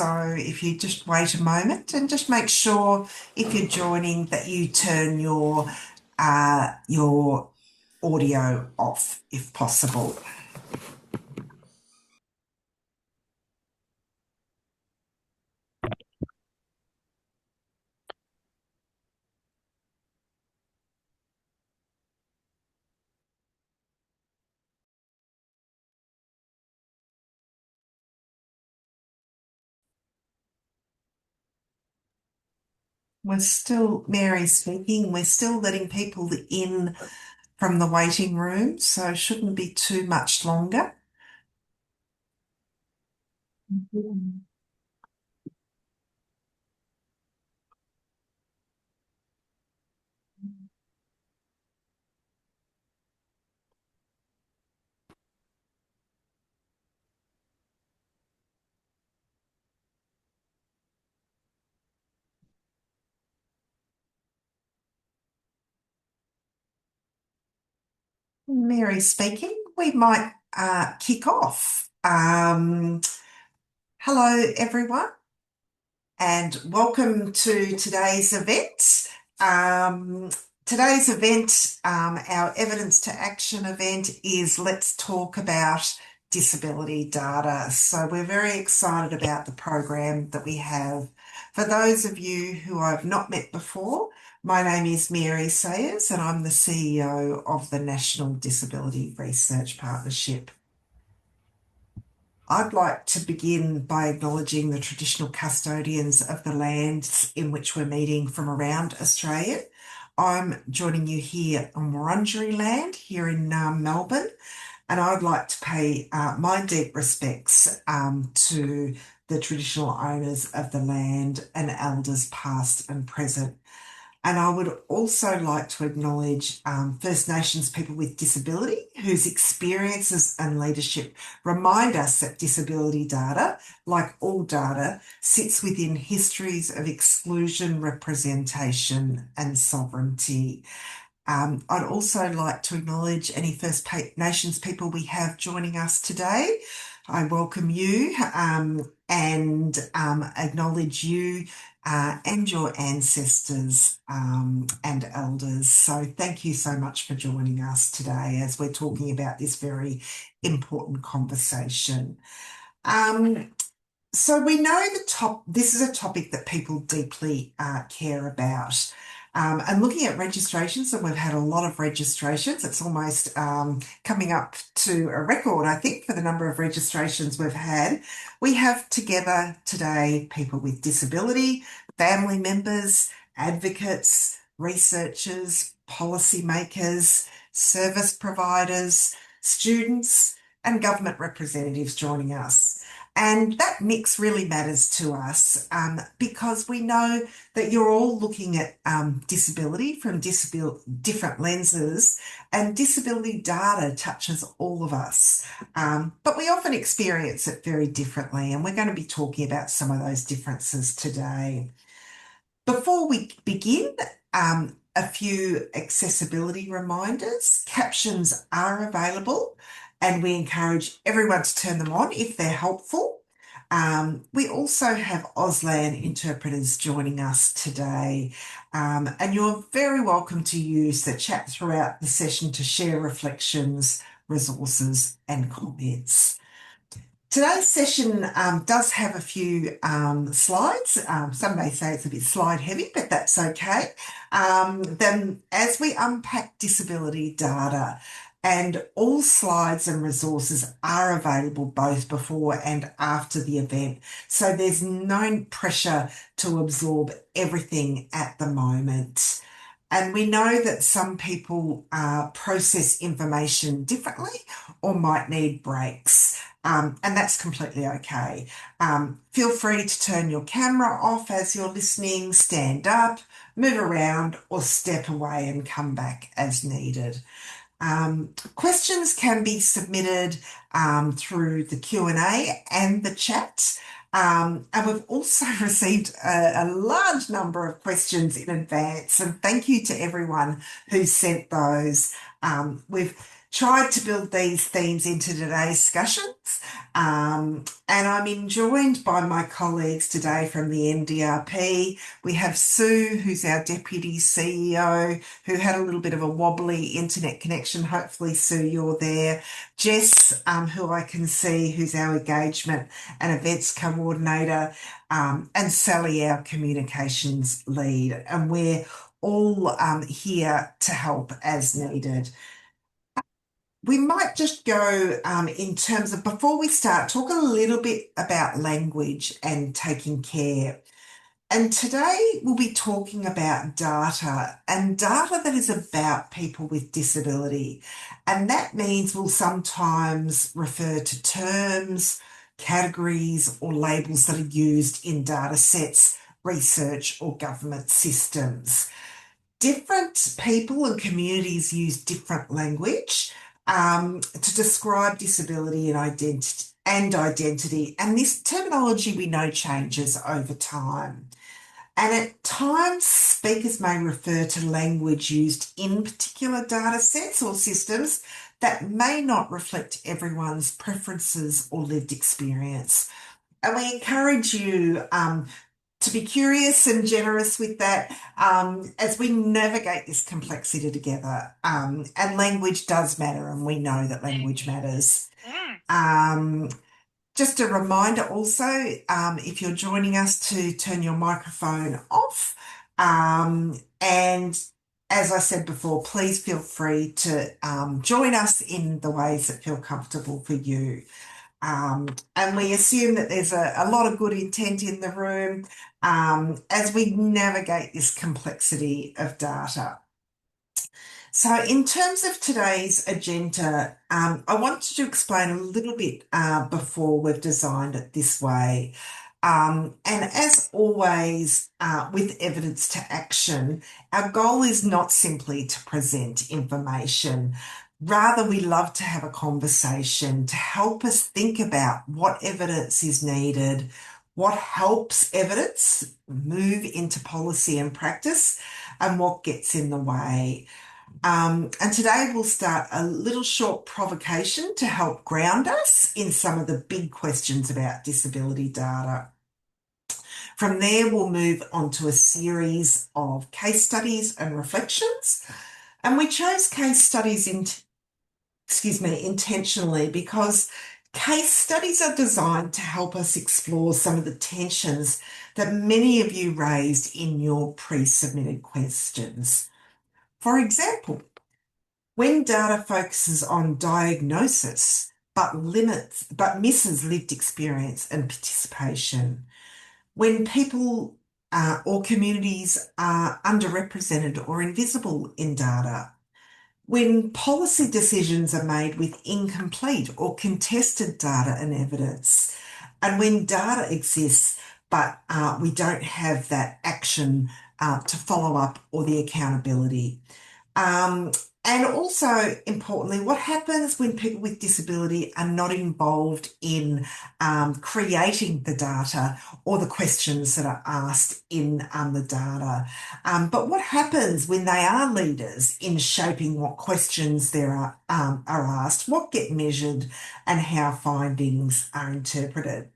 So if you just wait a moment and just make sure if you're joining that you turn your audio off if possible. Mary speaking, we're still letting people in from the waiting room, so shouldn't be too much longer. Mary speaking, we might kick off. Hello, everyone, and welcome to today's event. Um, today's event, our Evidence to Action event, is Let's Talk About Disability Data. So we're very excited about the program that we have. For those of you who I've not met before, my name is Mary Sayers and I'm the CEO of the National Disability Research Partnership. I'd like to begin by acknowledging the traditional custodians of the lands in which we're meeting from around Australia. I'm joining you here on Wurundjeri land here in Melbourne, and I'd like to pay my deep respects to the traditional owners of the land and elders past and present. And I would also like to acknowledge First Nations people with disability whose experiences and leadership remind us that disability data, like all data, sits within histories of exclusion, representation and sovereignty. I'd also like to acknowledge any First Nations people we have joining us today. I welcome you and acknowledge you and your ancestors and elders. So thank you so much for joining us today as we're talking about this very important conversation. So we know this is a topic that people deeply care about. And looking at registrations, and we've had a lot of registrations, it's almost coming up to a record, I think, for the number of registrations we've had. We have together today people with disability, family members, advocates, researchers, policymakers, service providers, students, and government representatives joining us. And that mix really matters to us because we know that you're all looking at disability from different lenses, and disability data touches all of us. But we often experience it very differently, and we're going to be talking about some of those differences today. Before we begin, a few accessibility reminders. Captions are available and we encourage everyone to turn them on if they're helpful. We also have Auslan interpreters joining us today, and you're very welcome to use the chat throughout the session to share reflections, resources and comments. Today's session does have a few slides. Some may say it's a bit slide heavy, but that's okay. Then as we unpack disability data, and all slides and resources are available both before and after the event. So there's no pressure to absorb everything at the moment. And we know that some people process information differently or might need breaks. And that's completely okay. Feel free to turn your camera off as you're listening, stand up, move around, or step away and come back as needed. Questions can be submitted through the Q&A and the chat. And we've also received a large number of questions in advance, and thank you to everyone who sent those. We've tried to build these themes into today's discussions. And I'm joined by my colleagues today from the NDRP. We have Sue, who's our Deputy CEO, who had a little bit of a wobbly internet connection. Hopefully, Sue, you're there. Jess, who I can see, who's our engagement and events coordinator, and Sally, our communications lead. And we're all here to help as needed. We might just go in terms of, before we start, talk a little bit about language and taking care. And today we'll be talking about data and data that is about people with disability. And that means we'll sometimes refer to terms, categories, or labels that are used in data sets, research, or government systems. Different people and communities use different language to describe disability and identity. And this terminology we know changes over time. And at times, speakers may refer to language used in particular data sets or systems that may not reflect everyone's preferences or lived experience. And we encourage you to be curious and generous with that as we navigate this complexity together. And language does matter, and we know that language matters. Um, just a reminder also, if you're joining us, to turn your microphone off. And as I said before, please feel free to join us in the ways that feel comfortable for you. And we assume that there's a lot of good intent in the room as we navigate this complexity of data. So, in terms of today's agenda, I wanted to explain a little bit before we've designed it this way. And as always, with evidence to action, our goal is not simply to present information. Rather, we love to have a conversation to help us think about what evidence is needed, what helps evidence move into policy and practice, and what gets in the way. And today we'll start a little short provocation to help ground us in some of the big questions about disability data. From there, we'll move on to a series of case studies and reflections. And we chose case studies intentionally because case studies are designed to help us explore some of the tensions that many of you raised in your pre-submitted questions. For example, when data focuses on diagnosis but misses lived experience and participation, when people or communities are underrepresented or invisible in data, when policy decisions are made with incomplete or contested data and evidence, and when data exists but we don't have that action to follow up or the accountability. Um, and also, importantly, what happens when people with disability are not involved in creating the data or the questions that are asked in the data? But what happens when they are leaders in shaping what questions there are asked, what get measured, and how findings are interpreted?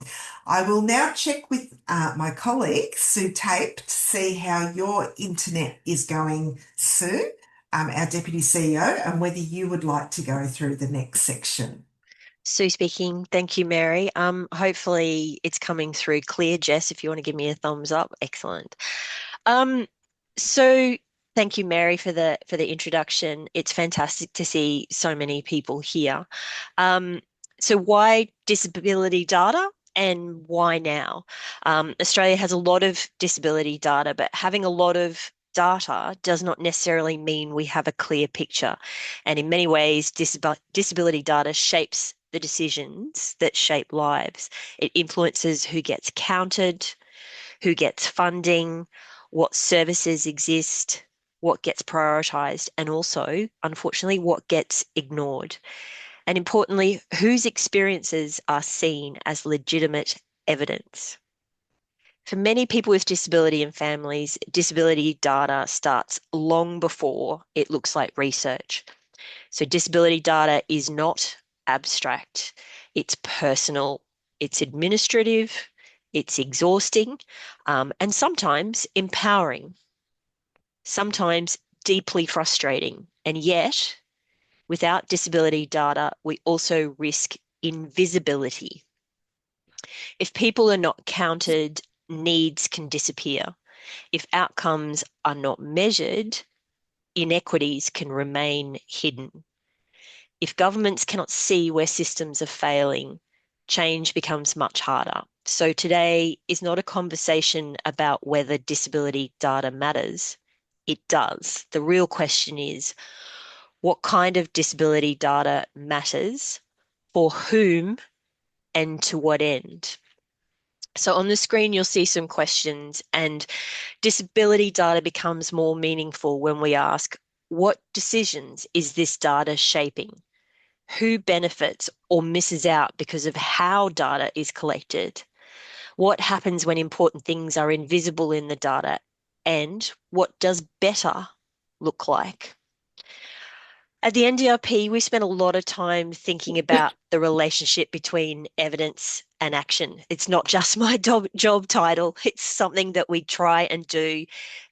I will now check with my colleague, Sue Tape, to see how your internet is going, Sue, our Deputy CEO, and whether you would like to go through the next section. Sue speaking. Thank you, Mary. Hopefully it's coming through clear. Jess, if you want to give me a thumbs up, excellent. Um, so thank you, Mary, for the introduction. It's fantastic to see so many people here. Um, so why disability data and why now? Australia has a lot of disability data, but having a lot of data does not necessarily mean we have a clear picture. And in many ways, disability data shapes the decisions that shape lives. It influences who gets counted, who gets funding, what services exist, what gets prioritized, and also, unfortunately, what gets ignored. And importantly, whose experiences are seen as legitimate evidence. For many people with disability and families, disability data starts long before it looks like research. So disability data is not abstract, it's personal, it's administrative, it's exhausting, and sometimes empowering, sometimes deeply frustrating. And yet, without disability data, we also risk invisibility. If people are not counted, needs can disappear. If outcomes are not measured, inequities can remain hidden. If governments cannot see where systems are failing, change becomes much harder. So today is not a conversation about whether disability data matters. It does. The real question is, what kind of disability data matters, for whom, and to what end? So on the screen, you'll see some questions, and disability data becomes more meaningful when we ask, what decisions is this data shaping? Who benefits or misses out because of how data is collected? What happens when important things are invisible in the data? And what does better look like? At the NDRP, we spent a lot of time thinking about the relationship between evidence and action. It's not just my job title, it's something that we try and do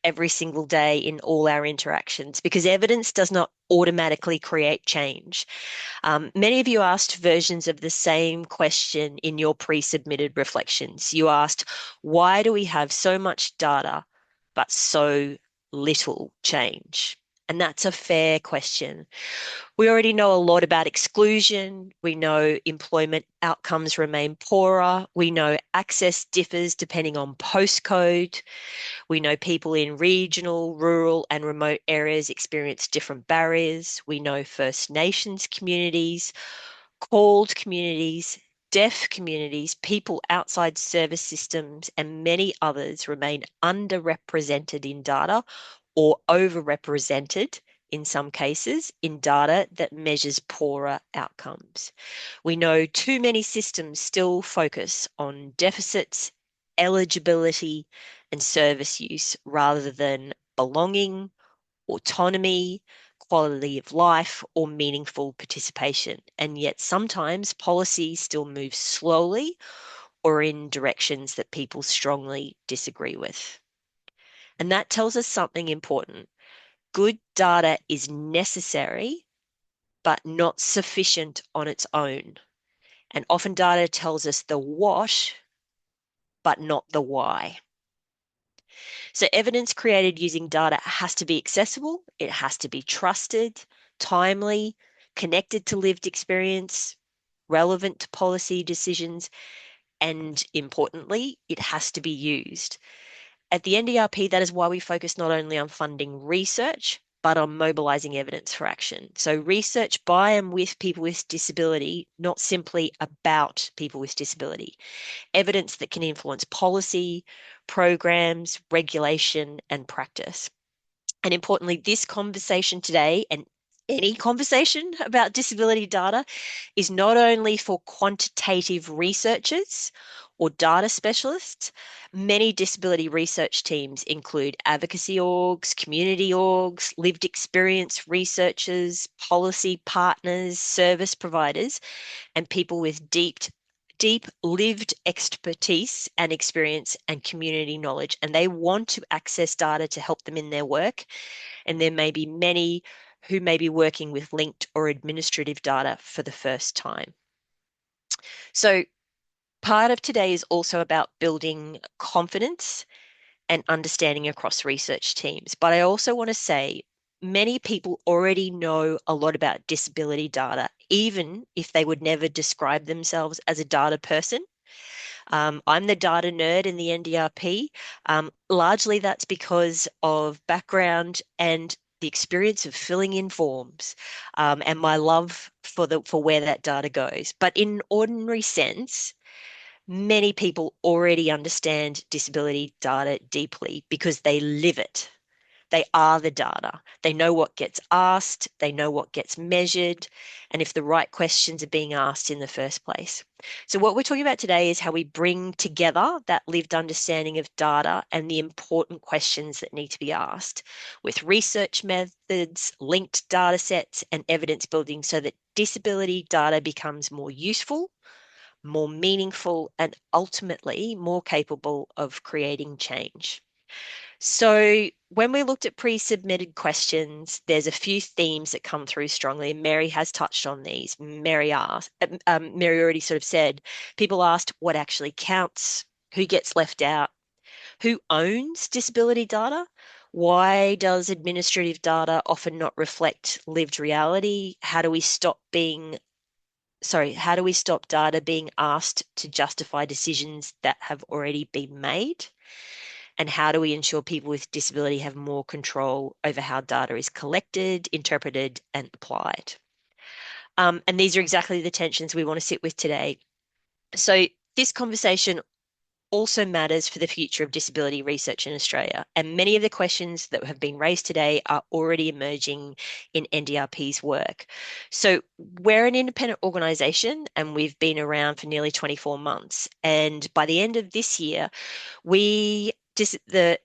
every single day in all our interactions because evidence does not automatically create change. Many of you asked versions of the same question in your pre-submitted reflections. You asked, why do we have so much data but so little change? And that's a fair question. We already know a lot about exclusion. We know employment outcomes remain poorer. We know access differs depending on postcode. We know people in regional, rural, and remote areas experience different barriers. We know First Nations communities, called communities, deaf communities, people outside service systems, and many others remain underrepresented in data or overrepresented in some cases in data that measures poorer outcomes. We know too many systems still focus on deficits, eligibility, and service use rather than belonging, autonomy, quality of life, or meaningful participation. And yet sometimes policy still moves slowly or in directions that people strongly disagree with. And that tells us something important. Good data is necessary, but not sufficient on its own. And often data tells us the what, but not the why. So evidence created using data has to be accessible, it has to be trusted, timely, connected to lived experience, relevant to policy decisions, and importantly, it has to be used. At the NDRP, that is why we focus not only on funding research, but on mobilizing evidence for action. So research by and with people with disability, not simply about people with disability. Evidence that can influence policy, programs, regulation, and practice. And importantly, this conversation today and any conversation about disability data is not only for quantitative researchers or data specialists. Many disability research teams include advocacy orgs, community orgs, lived experience researchers, policy partners, service providers, and people with deep lived expertise and experience and community knowledge. And they want to access data to help them in their work. And there may be many who may be working with linked or administrative data for the first time. So part of today is also about building confidence and understanding across research teams. But I also want to say many people already know a lot about disability data, even if they would never describe themselves as a data person. I'm the data nerd in the NDRP. Largely that's because of background and the experience of filling in forms, and my love for where that data goes. But in ordinary sense, many people already understand disability data deeply because they live it. They are the data. They know what gets asked, they know what gets measured, and if the right questions are being asked in the first place. So, what we're talking about today is how we bring together that lived understanding of data and the important questions that need to be asked with research methods, linked data sets, and evidence building so that disability data becomes more useful, more meaningful, and ultimately more capable of creating change. So, when we looked at pre-submitted questions, there's a few themes that come through strongly, and Mary has touched on these. Mary already sort of said, people asked what actually counts, who gets left out, who owns disability data, why does administrative data often not reflect lived reality? How do we stop data being asked to justify decisions that have already been made? And how do we ensure people with disability have more control over how data is collected, interpreted, and applied? And these are exactly the tensions we want to sit with today. So, this conversation also matters for the future of disability research in Australia. And many of the questions that have been raised today are already emerging in NDRP's work. So, we're an independent organisation and we've been around for nearly 24 months. And by the end of this year, we the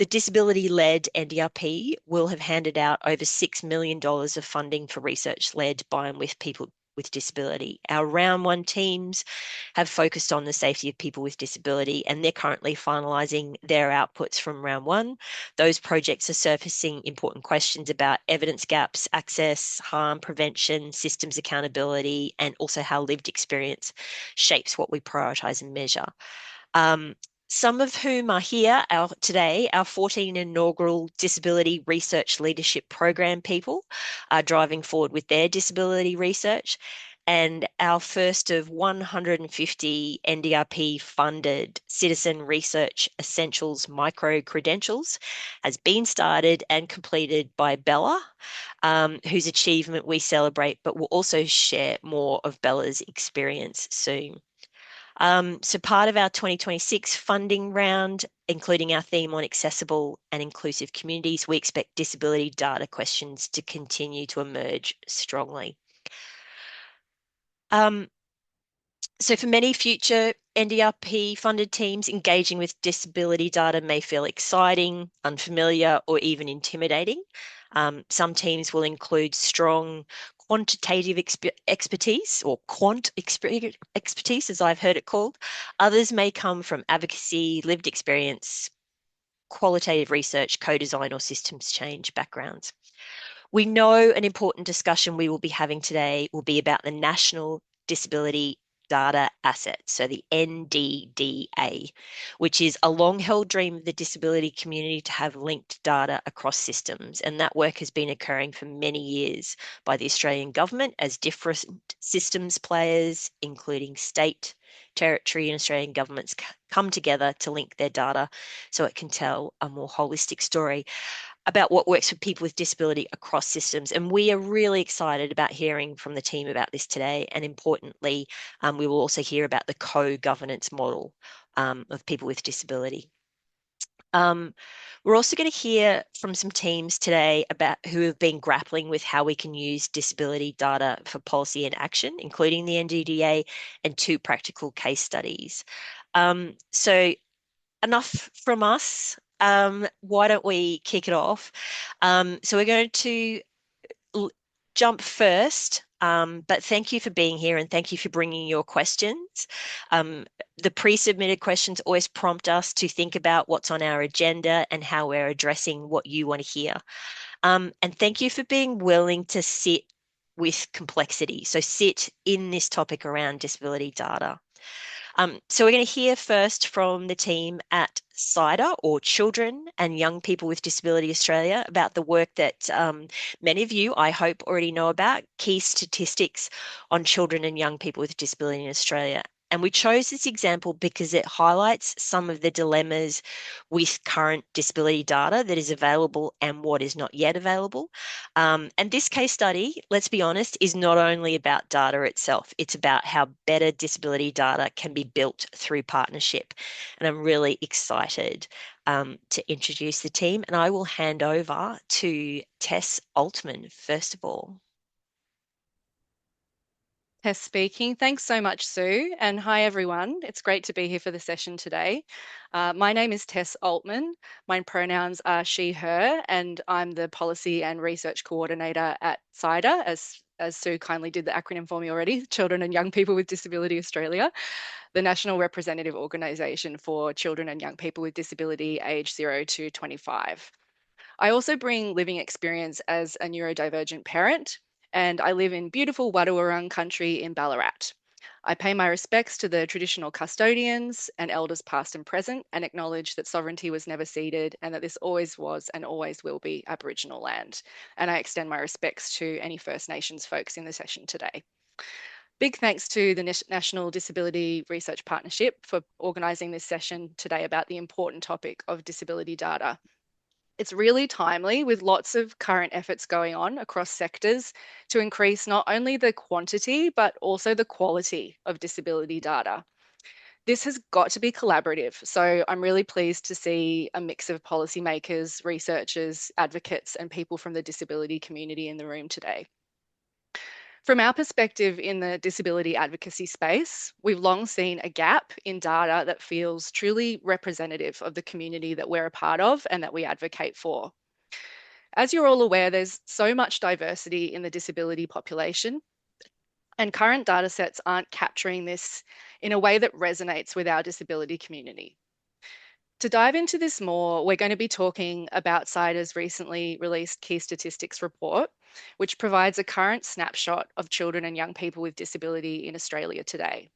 disability-led NDRP will have handed out over $6 million of funding for research led by and with people with disability. Our round one teams have focused on the safety of people with disability, and they're currently finalising their outputs from round one. Those projects are surfacing important questions about evidence gaps, access, harm prevention, systems accountability, and also how lived experience shapes what we prioritise and measure. Um, some of whom are here today, our 14 inaugural Disability Research Leadership Program people are driving forward with their disability research. And our first of 150 NDRP funded Citizen Research Essentials micro credentials has been started and completed by Bella, whose achievement we celebrate, but we'll also share more of Bella's experience soon. So part of our 2026 funding round, including our theme on accessible and inclusive communities, we expect disability data questions to continue to emerge strongly. Um, so for many future NDRP funded teams, engaging with disability data may feel exciting, unfamiliar, or even intimidating. Some teams will include strong quantitative expertise or expertise, as I've heard it called. Others may come from advocacy, lived experience, qualitative research, co-design, or systems change backgrounds. We know an important discussion we will be having today will be about the National Disability Data Asset, so the NDDA, which is a long held dream of the disability community to have linked data across systems. And that work has been occurring for many years by the Australian government as different systems players, including state, territory, and Australian governments come together to link their data so it can tell a more holistic story about what works for people with disability across systems. And we are really excited about hearing from the team about this today. And importantly, we will also hear about the co-governance model of people with disability. We're also going to hear from some teams today about who have been grappling with how we can use disability data for policy and action, including the NDDA and two practical case studies. So enough from us. Why don't we kick it off? So we're going to jump first, but thank you for being here and thank you for bringing your questions. The pre-submitted questions always prompt us to think about what's on our agenda and how we're addressing what you want to hear. And thank you for being willing to sit with complexity. So sit in this topic around disability data. So we're going to hear first from the team at CIDA, or Children and Young People with Disability Australia, about the work that many of you, I hope, already know about, key statistics on children and young people with disability in Australia. And we chose this example because it highlights some of the dilemmas with current disability data that is available and what is not yet available. And this case study, let's be honest, is not only about data itself, it's about how better disability data can be built through partnership. And I'm really excited to introduce the team. And I will hand over to Tess Altman, first of all. Tess speaking. Thanks so much, Sue. And hi, everyone. It's great to be here for the session today. My name is Tess Altman. My pronouns are she, her, and I'm the Policy and Research Coordinator at CIDA, as Sue kindly did the acronym for me already, Children and Young People with Disability Australia, the national representative organisation for children and young people with disability aged 0 to 25. I also bring living experience as a neurodivergent parent, and I live in beautiful Wadawurrung country in Ballarat. I pay my respects to the traditional custodians and elders past and present and acknowledge that sovereignty was never ceded and that this always was and always will be Aboriginal land. And I extend my respects to any First Nations folks in the session today. Big thanks to the National Disability Research Partnership for organising this session today about the important topic of disability data. It's really timely with lots of current efforts going on across sectors to increase not only the quantity, but also the quality of disability data. This has got to be collaborative. So I'm really pleased to see a mix of policymakers, researchers, advocates, and people from the disability community in the room today. From our perspective in the disability advocacy space, we've long seen a gap in data that feels truly representative of the community that we're a part of and that we advocate for. As you're all aware, there's so much diversity in the disability population, and current data sets aren't capturing this in a way that resonates with our disability community. To dive into this more, we're going to be talking about CIDA's recently released Key Statistics report, which provides a current snapshot of children and young people with disability in Australia today.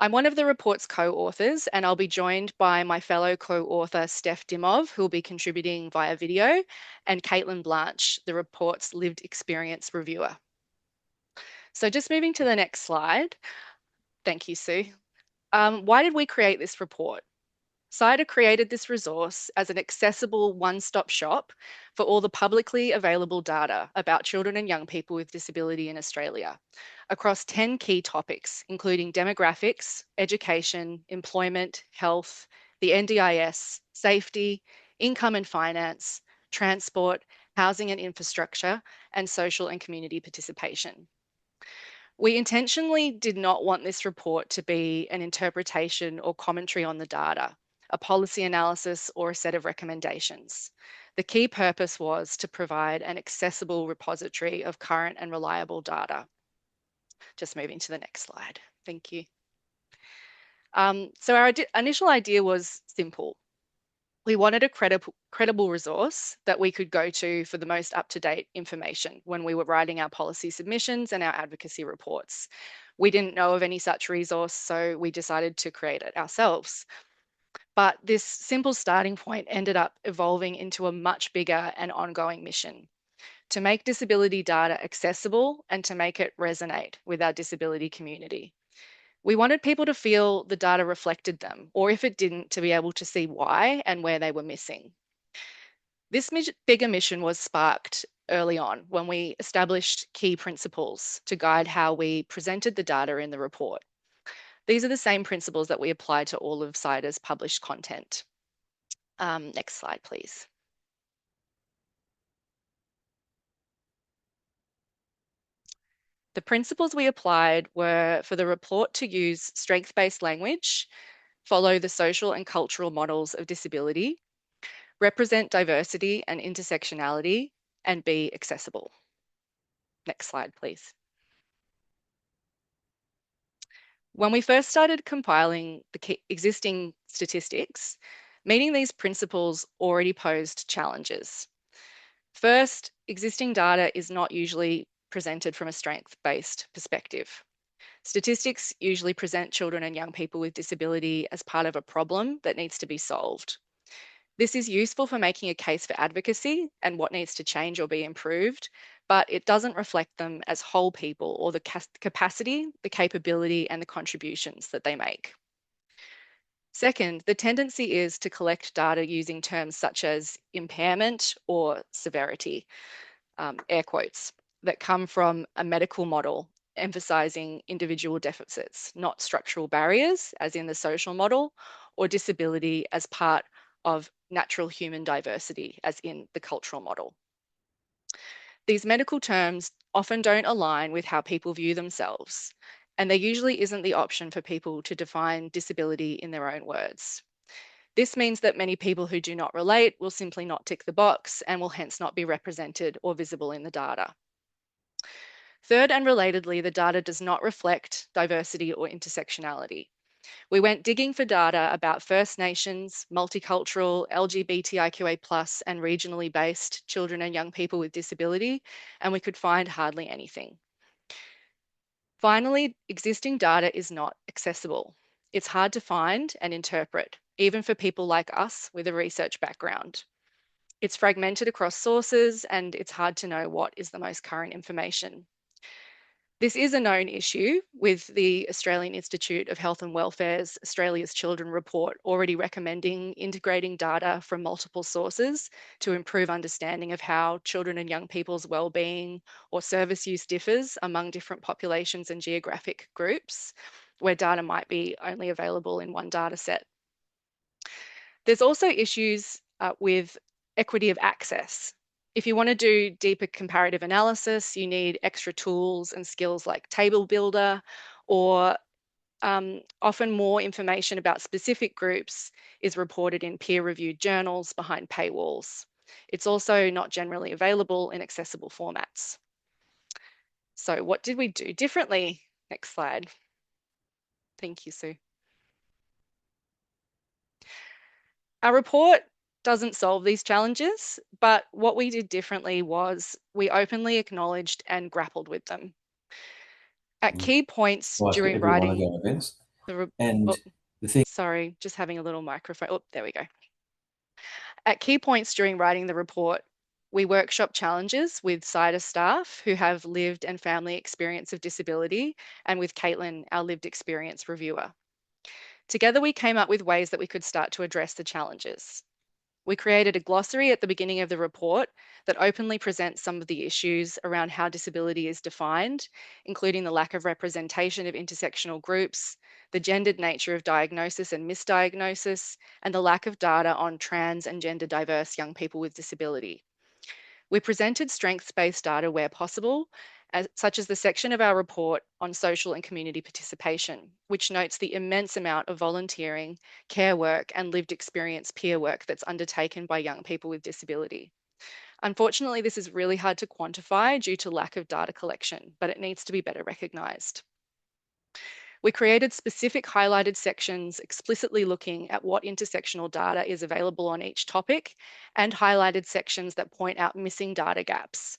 I'm one of the report's co-authors, and I'll be joined by my fellow co-author, Steph Dimov, who will be contributing via video, and Caitlin Blanche, the report's lived experience reviewer. So just moving to the next slide. Thank you, Sue. Why did we create this report? CIDA created this resource as an accessible one-stop shop for all the publicly available data about children and young people with disability in Australia across 10 key topics, including demographics, education, employment, health, the NDIS, safety, income and finance, transport, housing and infrastructure, and social and community participation. We intentionally did not want this report to be an interpretation or commentary on the data, a policy analysis, or a set of recommendations. The key purpose was to provide an accessible repository of current and reliable data. Just moving to the next slide. Thank you. So our initial idea was simple. We wanted a credible resource that we could go to for the most up-to-date information when we were writing our policy submissions and our advocacy reports. We didn't know of any such resource, so we decided to create it ourselves. But this simple starting point ended up evolving into a much bigger and ongoing mission to make disability data accessible and to make it resonate with our disability community. We wanted people to feel the data reflected them, or if it didn't, to be able to see why and where they were missing. This bigger mission was sparked early on when we established key principles to guide how we presented the data in the report. These are the same principles that we apply to all of CIDA's published content. Next slide, please. The principles we applied were for the report to use strength-based language, follow the social and cultural models of disability, represent diversity and intersectionality, and be accessible. Next slide, please. When we first started compiling the existing statistics, meeting these principles already posed challenges. First, existing data is not usually presented from a strength-based perspective. Statistics usually present children and young people with disability as part of a problem that needs to be solved. This is useful for making a case for advocacy and what needs to change or be improved, but it doesn't reflect them as whole people or the capacity, the capability, and the contributions that they make. Second, the tendency is to collect data using terms such as impairment or severity, air quotes, that come from a medical model emphasizing individual deficits, not structural barriers, as in the social model, or disability as part of natural human diversity, as in the cultural model. These medical terms often don't align with how people view themselves, and there usually isn't the option for people to define disability in their own words. This means that many people who do not relate will simply not tick the box and will hence not be represented or visible in the data. Third, and relatedly, the data does not reflect diversity or intersectionality. We went digging for data about First Nations, multicultural, LGBTIQA+, and regionally based children and young people with disability, and we could find hardly anything. Finally, existing data is not accessible. It's hard to find and interpret, even for people like us with a research background. It's fragmented across sources, and it's hard to know what is the most current information. This is a known issue, with the Australian Institute of Health and Welfare's Australia's Children report already recommending integrating data from multiple sources to improve understanding of how children and young people's wellbeing or service use differs among different populations and geographic groups, where data might be only available in one data set. There's also issues with equity of access. If you want to do deeper comparative analysis, you need extra tools and skills like Table Builder, or often more information about specific groups is reported in peer-reviewed journals behind paywalls. It's also not generally available in accessible formats. So what did we do differently? Next slide. Thank you, Sue. Our report doesn't solve these challenges, but what we did differently was we openly acknowledged and grappled with them. At key points during writing sorry, just having a little microphone. Oh, there we go. At key points during writing the report, we workshop challenges with CIDA staff who have lived and family experience of disability, and with Caitlin, our lived experience reviewer. Together, we came up with ways that we could start to address the challenges. We created a glossary at the beginning of the report that openly presents some of the issues around how disability is defined, including the lack of representation of intersectional groups, the gendered nature of diagnosis and misdiagnosis, and the lack of data on trans and gender diverse young people with disability. We presented strengths-based data where possible, such as the section of our report on social and community participation, which notes the immense amount of volunteering, care work, and lived experience peer work that's undertaken by young people with disability. Unfortunately, this is really hard to quantify due to lack of data collection, but it needs to be better recognised. We created specific highlighted sections explicitly looking at what intersectional data is available on each topic, and highlighted sections that point out missing data gaps.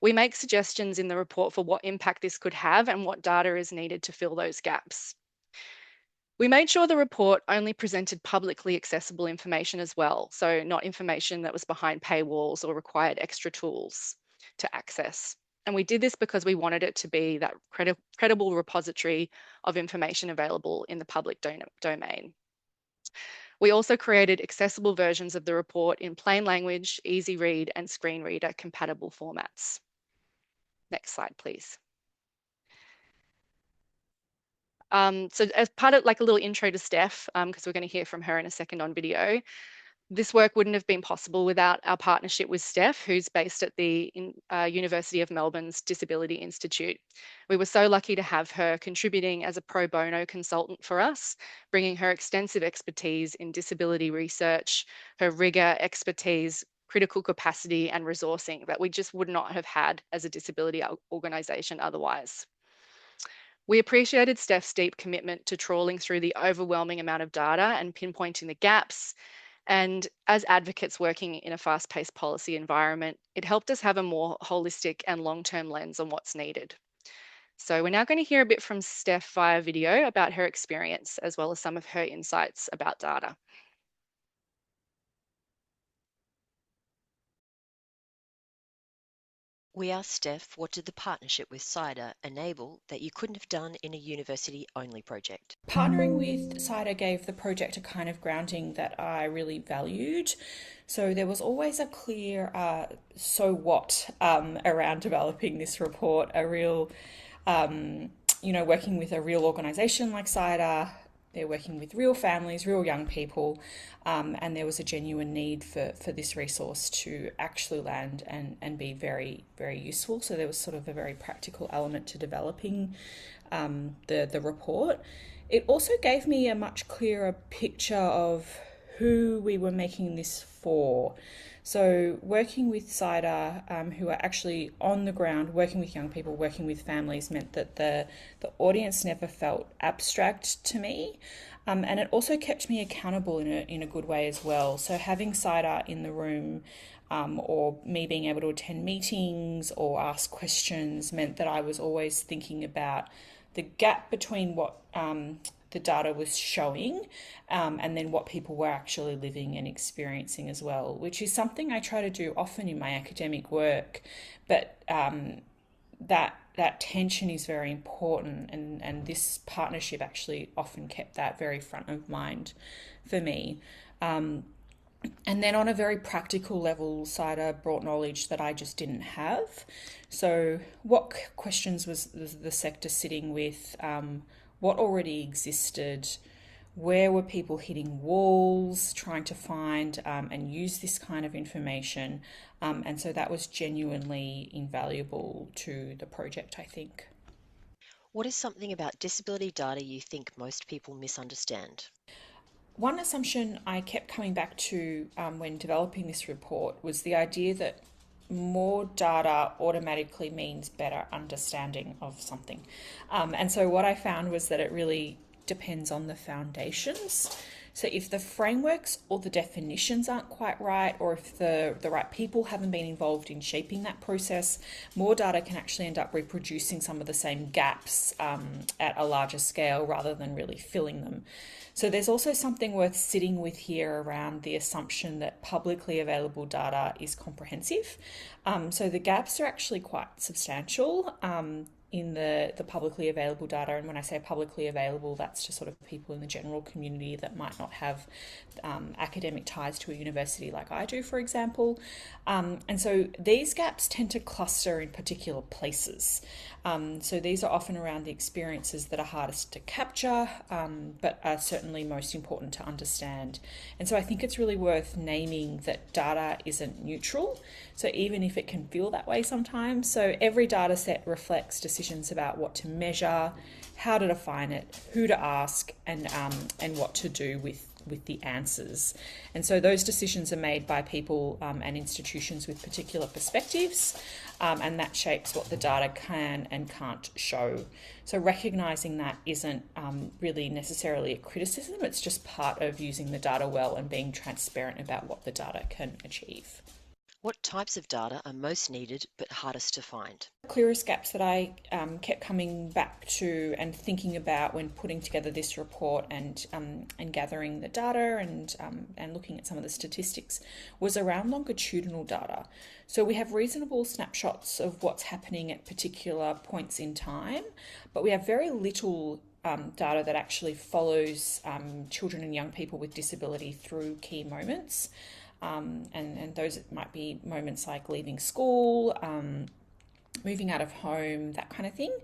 We make suggestions in the report for what impact this could have and what data is needed to fill those gaps. We made sure the report only presented publicly accessible information as well, so not information that was behind paywalls or required extra tools to access. And we did this because we wanted it to be that credible repository of information available in the public domain. We also created accessible versions of the report in plain language, easy read, and screen reader compatible formats. Next slide, please. So as part of like a little intro to Steph, because we're going to hear from her in a second on video, this work wouldn't have been possible without our partnership with Steph, who's based at the University of Melbourne's Disability Institute. We were so lucky to have her contributing as a pro bono consultant for us, bringing her extensive expertise in disability research, her rigor, expertise, critical capacity, and resourcing that we just would not have had as a disability organisation otherwise. We appreciated Steph's deep commitment to trawling through the overwhelming amount of data and pinpointing the gaps. And as advocates working in a fast-paced policy environment, it helped us have a more holistic and long-term lens on what's needed. So we're now going to hear a bit from Steph via video about her experience, as well as some of her insights about data. We asked Steph, what did the partnership with CIDA enable that you couldn't have done in a university-only project? Partnering with CIDA gave the project a kind of grounding that I really valued. So there was always a clear so what around developing this report, a real, working with a real organisation like CIDA. They're working with real families, real young people, and there was a genuine need for this resource to actually land and be very, very useful. So there was sort of a very practical element to developing the report. It also gave me a much clearer picture of who we were making this for. So working with CIDA, who are actually on the ground, working with young people, working with families, meant that the audience never felt abstract to me. And it also kept me accountable in a good way as well. So having CIDA in the room, or me being able to attend meetings or ask questions, meant that I was always thinking about the gap between what the data was showing and then what people were actually living and experiencing as well, which is something I try to do often in my academic work. But that tension is very important, and this partnership actually often kept that very front of mind for me. And then on a very practical level, CIDA brought knowledge that I just didn't have. So what questions was the sector sitting with? What already existed? Where were people hitting walls, trying to find and use this kind of information? And so that was genuinely invaluable to the project, I think. What is something about disability data you think most people misunderstand? One assumption I kept coming back to when developing this report was the idea that more data automatically means better understanding of something. And so what I found was that it really depends on the foundations. So if the frameworks or the definitions aren't quite right, or if the right people haven't been involved in shaping that process, more data can actually end up reproducing some of the same gaps at a larger scale rather than really filling them. So there's also something worth sitting with here around the assumption that publicly available data is comprehensive. So the gaps are actually quite substantial in the publicly available data. And when I say publicly available, that's to sort of people in the general community that might not have academic ties to a university like I do, for example. And so these gaps tend to cluster in particular places. So these are often around the experiences that are hardest to capture, but are certainly most important to understand. And so I think it's really worth naming that data isn't neutral. So even if it can feel that way sometimes, so every data set reflects decisions about what to measure, how to define it, who to ask, and what to do with the answers. And so those decisions are made by people and institutions with particular perspectives, and that shapes what the data can and can't show. So recognising that isn't really necessarily a criticism, it's just part of using the data well and being transparent about what the data can achieve. What types of data are most needed but hardest to find? The clearest gaps that I kept coming back to and thinking about when putting together this report and gathering the data and looking at some of the statistics was around longitudinal data. So we have reasonable snapshots of what's happening at particular points in time, but we have very little data that actually follows children and young people with disability through key moments. And those might be moments like leaving school, moving out of home, that kind of thing.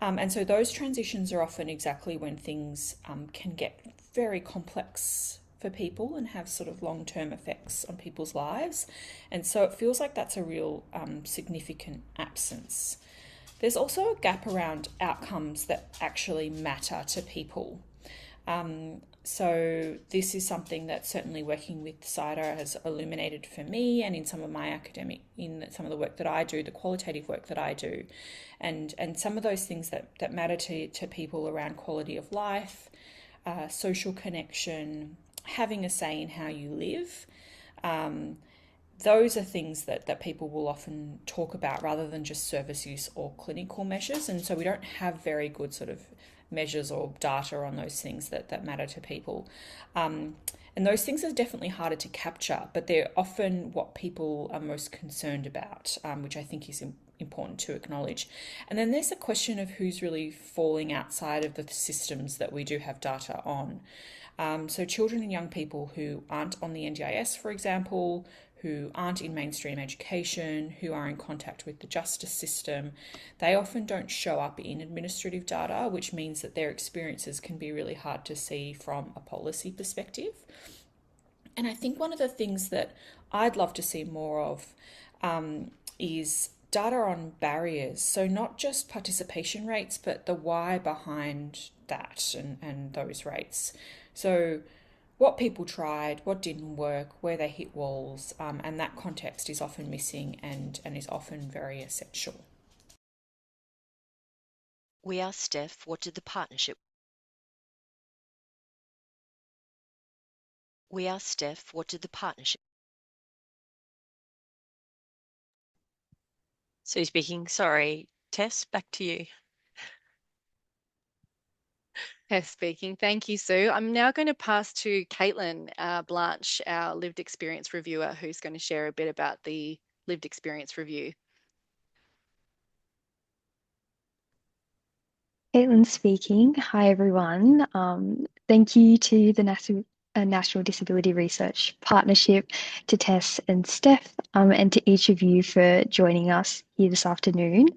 And so those transitions are often exactly when things can get very complex for people and have sort of long-term effects on people's lives. And so it feels like that's a real significant absence. There's also a gap around outcomes that actually matter to people. So this is something that certainly working with CIDA has illuminated for me, and in some of my in some of the work that I do, the qualitative work that I do, and some of those things that matter to people around quality of life, social connection, having a say in how you live. Those are things that people will often talk about rather than just service use or clinical measures. And so we don't have very good sort of measures or data on those things that matter to people. And And those things are definitely harder to capture, but they're often what people are most concerned about, which I think is important to acknowledge. And then there's a question of who's really falling outside of the systems that we do have data on. So children and young people who aren't on the NDIS, for example, who aren't in mainstream education, who are in contact with the justice system, they often don't show up in administrative data, which means that their experiences can be really hard to see from a policy perspective. And I think one of the things that I'd love to see more of is data on barriers. So not just participation rates, but the why behind that and those rates. So what people tried, what didn't work, where they hit walls, and that context is often missing and is often very essential. We asked Steph, what did the partnership So speaking, sorry, Tess, back to you. Tess speaking. Thank you, Sue. I'm now going to pass to Caitlin Blanche, our lived experience reviewer, who's going to share a bit about the lived experience review. Caitlin speaking. Hi, everyone. Thank you to the National Disability Research Partnership, to Tess and Steph, and to each of you for joining us here this afternoon.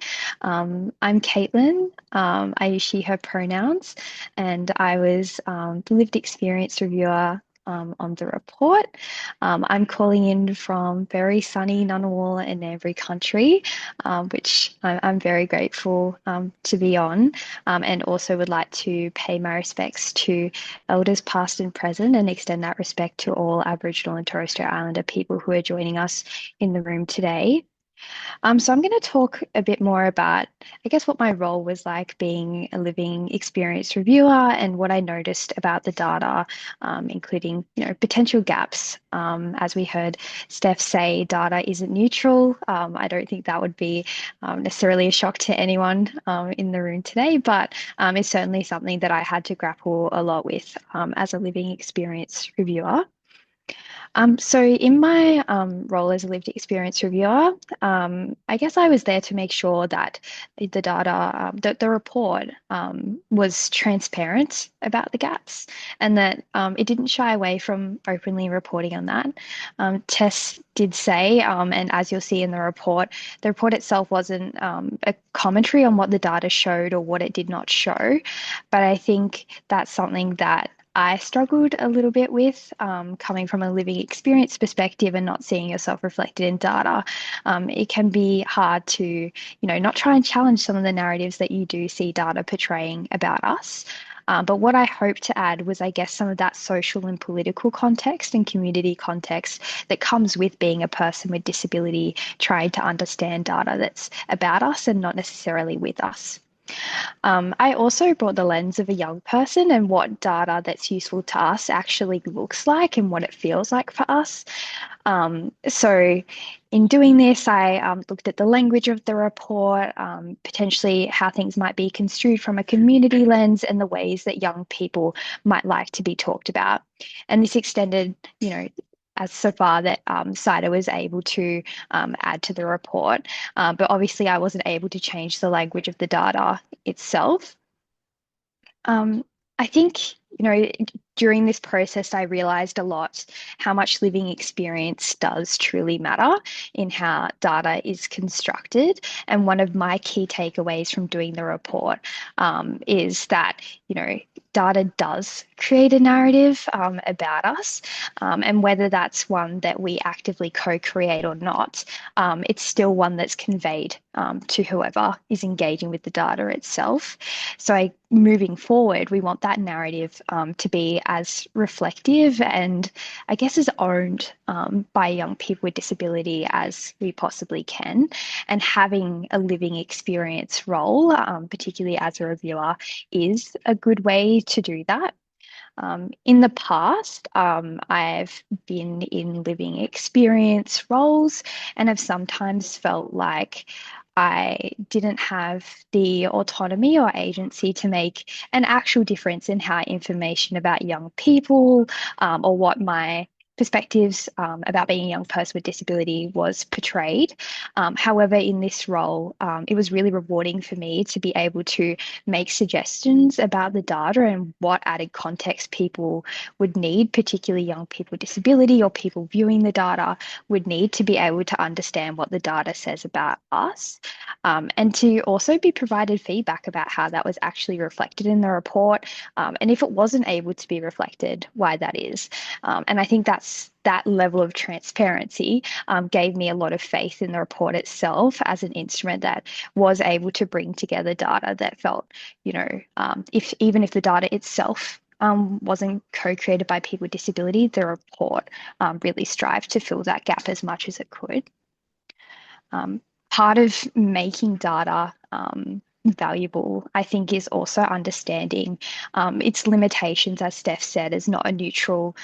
I'm Caitlin. I use she, her pronouns, and I was the lived experience reviewer on the report. I'm calling in from very sunny Ngunnawal and Ngambri country, which I'm very grateful to be on, and also would like to pay my respects to elders past and present and extend that respect to all Aboriginal and Torres Strait Islander people who are joining us in the room today. So I'm going to talk a bit more about, I guess, what my role was like being a living experience reviewer and what I noticed about the data, including, potential gaps. As we heard Steph say, data isn't neutral. I don't think that would be necessarily a shock to anyone in the room today, but it's certainly something that I had to grapple a lot with as a living experience reviewer. So in my role as a lived experience reviewer, I guess I was there to make sure that the data, that the report was transparent about the gaps and that it didn't shy away from openly reporting on that. Tess did say, and as you'll see in the report itself wasn't a commentary on what the data showed or what it did not show, but I think that's something that I struggled a little bit with, coming from a living experience perspective and not seeing yourself reflected in data. It can be hard to, not try and challenge some of the narratives that you do see data portraying about us. But what I hope to add was, I guess, some of that social and political context and community context that comes with being a person with disability, trying to understand data that's about us and not necessarily with us. I also brought the lens of a young person and what data that's useful to us actually looks like and what it feels like for us. So in doing this, I looked at the language of the report, potentially how things might be construed from a community lens and the ways that young people might like to be talked about. And this extended, as so far that CIDA was able to add to the report. But obviously I wasn't able to change the language of the data itself. I think, during this process, I realized a lot how much living experience does truly matter in how data is constructed. And one of my key takeaways from doing the report is that, data does create a narrative about us. And whether that's one that we actively co-create or not, it's still one that's conveyed to whoever is engaging with the data itself. So moving forward, we want that narrative to be as reflective and I guess as owned by young people with disability as we possibly can. And having a living experience role, particularly as a reviewer, is a good way to do that. In the past, I've been in living experience roles and have sometimes felt like I didn't have the autonomy or agency to make an actual difference in how information about young people or what my perspectives about being a young person with disability was portrayed. However, in this role, it was really rewarding for me to be able to make suggestions about the data and what added context people would need, particularly young people with disability or people viewing the data would need to be able to understand what the data says about us, and to also be provided feedback about how that was actually reflected in the report, and if it wasn't able to be reflected, why that is. And I think that level of transparency gave me a lot of faith in the report itself as an instrument that was able to bring together data that felt, if even if the data itself wasn't co-created by people with disability, the report really strived to fill that gap as much as it could. Part of making data valuable, I think, is also understanding its limitations, as Steph said, as not a neutral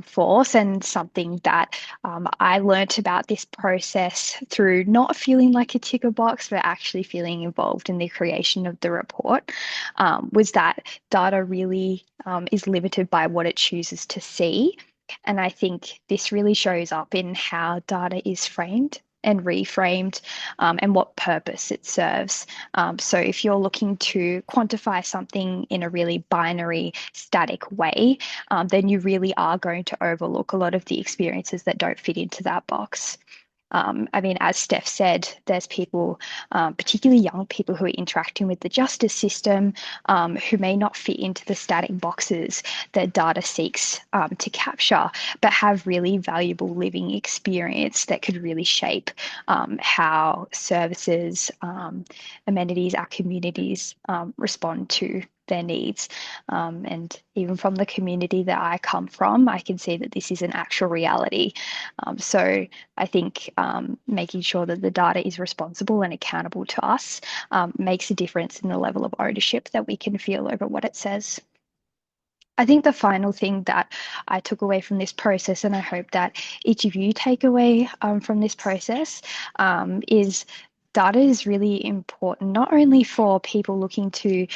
force, and something that I learnt about this process through not feeling like a ticker box, but actually feeling involved in the creation of the report, was that data really is limited by what it chooses to see. And I think this really shows up in how data is framed and reframed, and what purpose it serves. So if you're looking to quantify something in a really binary, static way, then you really are going to overlook a lot of the experiences that don't fit into that box. I mean, as Steph said, there's people, particularly young people, who are interacting with the justice system, who may not fit into the static boxes that data seeks to capture, but have really valuable living experience that could really shape how services, amenities, our communities respond to their needs. And even from the community that I come from, I can see that this is an actual reality. So I think making sure that the data is responsible and accountable to us makes a difference in the level of ownership that we can feel over what it says. I think the final thing that I took away from this process, and I hope that each of you take away from this process, is data is really important, not only for people looking to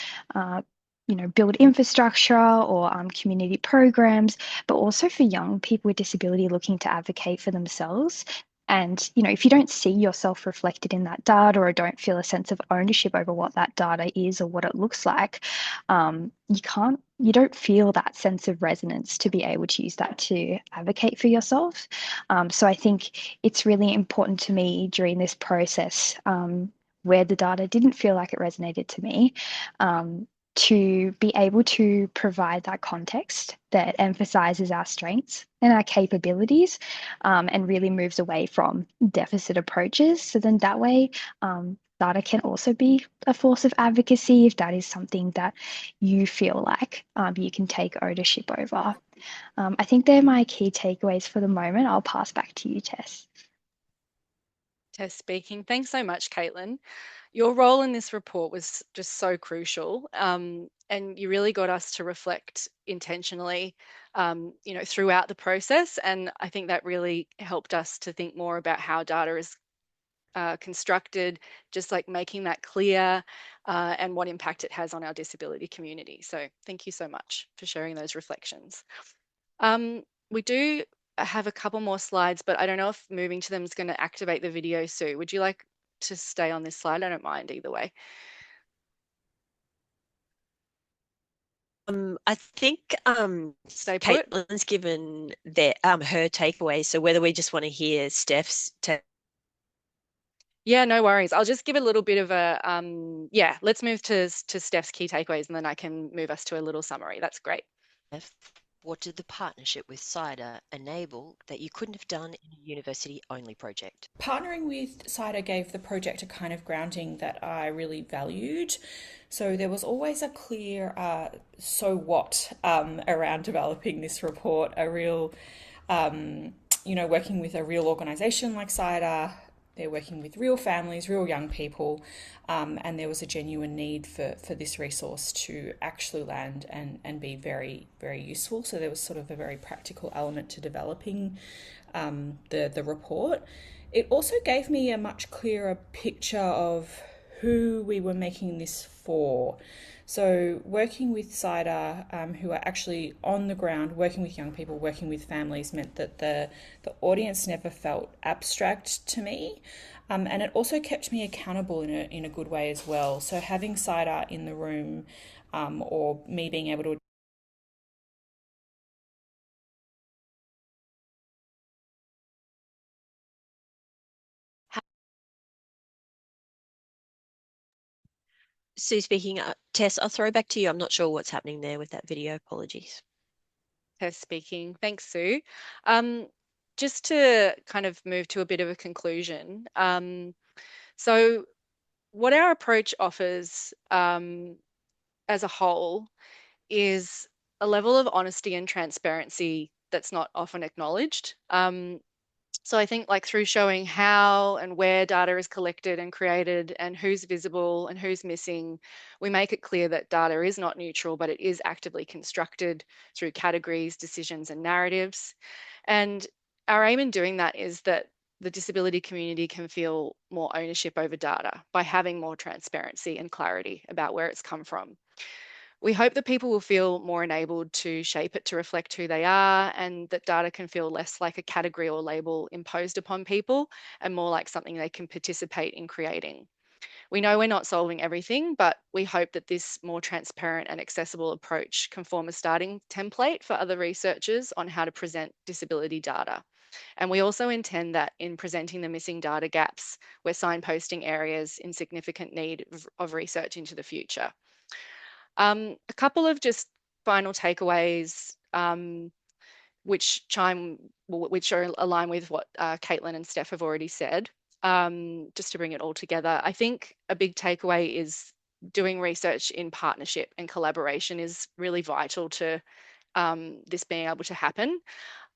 build infrastructure or community programs, but also for young people with disability looking to advocate for themselves. And, if you don't see yourself reflected in that data or don't feel a sense of ownership over what that data is or what it looks like, you don't feel that sense of resonance to be able to use that to advocate for yourself. So I think it's really important to me during this process, where the data didn't feel like it resonated to me, to be able to provide that context that emphasizes our strengths and our capabilities, and really moves away from deficit approaches. So then that way, data can also be a force of advocacy if that is something that you feel like you can take ownership over. I think they're my key takeaways for the moment. I'll pass back to you, Tess. Tess speaking. Thanks so much, Caitlin. Your role in this report was just so crucial, and you really got us to reflect intentionally, throughout the process. And I think that really helped us to think more about how data is constructed, just like making that clear, and what impact it has on our disability community. So thank you so much for sharing those reflections. We do have a couple more slides, but I don't know if moving to them is going to activate the video. Sue, would you like to stay on this slide? I don't mind either way. I think Stay put. Caitlin's given her takeaway. So whether we just want to hear Steph's Yeah, no worries. I'll just give a little bit of a let's move to Steph's key takeaways, and then I can move us to a little summary. That's great. what did the partnership with CIDA enable that you couldn't have done in a university-only project? Partnering with CIDA gave the project a kind of grounding that I really valued. So there was always a clear so what around developing this report, a real, working with a real organisation like CIDA, they're working with real families, real young people, and there was a genuine need for this resource to actually land and be very, very useful. So there was sort of a very practical element to developing the report. It also gave me a much clearer picture of who we were making this for. So working with CIDA, who are actually on the ground, working with young people, working with families, meant that the audience never felt abstract to me. And it also kept me accountable in a good way as well. So having CIDA in the room, or me being able to Sue speaking. Tess, I'll throw back to you. I'm not sure what's happening there with that video. Apologies. Tess speaking. Thanks, Sue. Just to kind of move to a bit of a conclusion. So what our approach offers as a whole is a level of honesty and transparency that's not often acknowledged. So I think like through showing how and where data is collected and created and who's visible and who's missing, we make it clear that data is not neutral, but it is actively constructed through categories, decisions, and narratives. And our aim in doing that is that the disability community can feel more ownership over data by having more transparency and clarity about where it's come from. We hope that people will feel more enabled to shape it to reflect who they are, and that data can feel less like a category or label imposed upon people and more like something they can participate in creating. We know we're not solving everything, but we hope that this more transparent and accessible approach can form a starting template for other researchers on how to present disability data. And we also intend that in presenting the missing data gaps, we're signposting areas in significant need of research into the future. A couple of just final takeaways, which are aligned with what Caitlin and Steph have already said. Just to bring it all together, I think a big takeaway is doing research in partnership and collaboration is really vital to this being able to happen.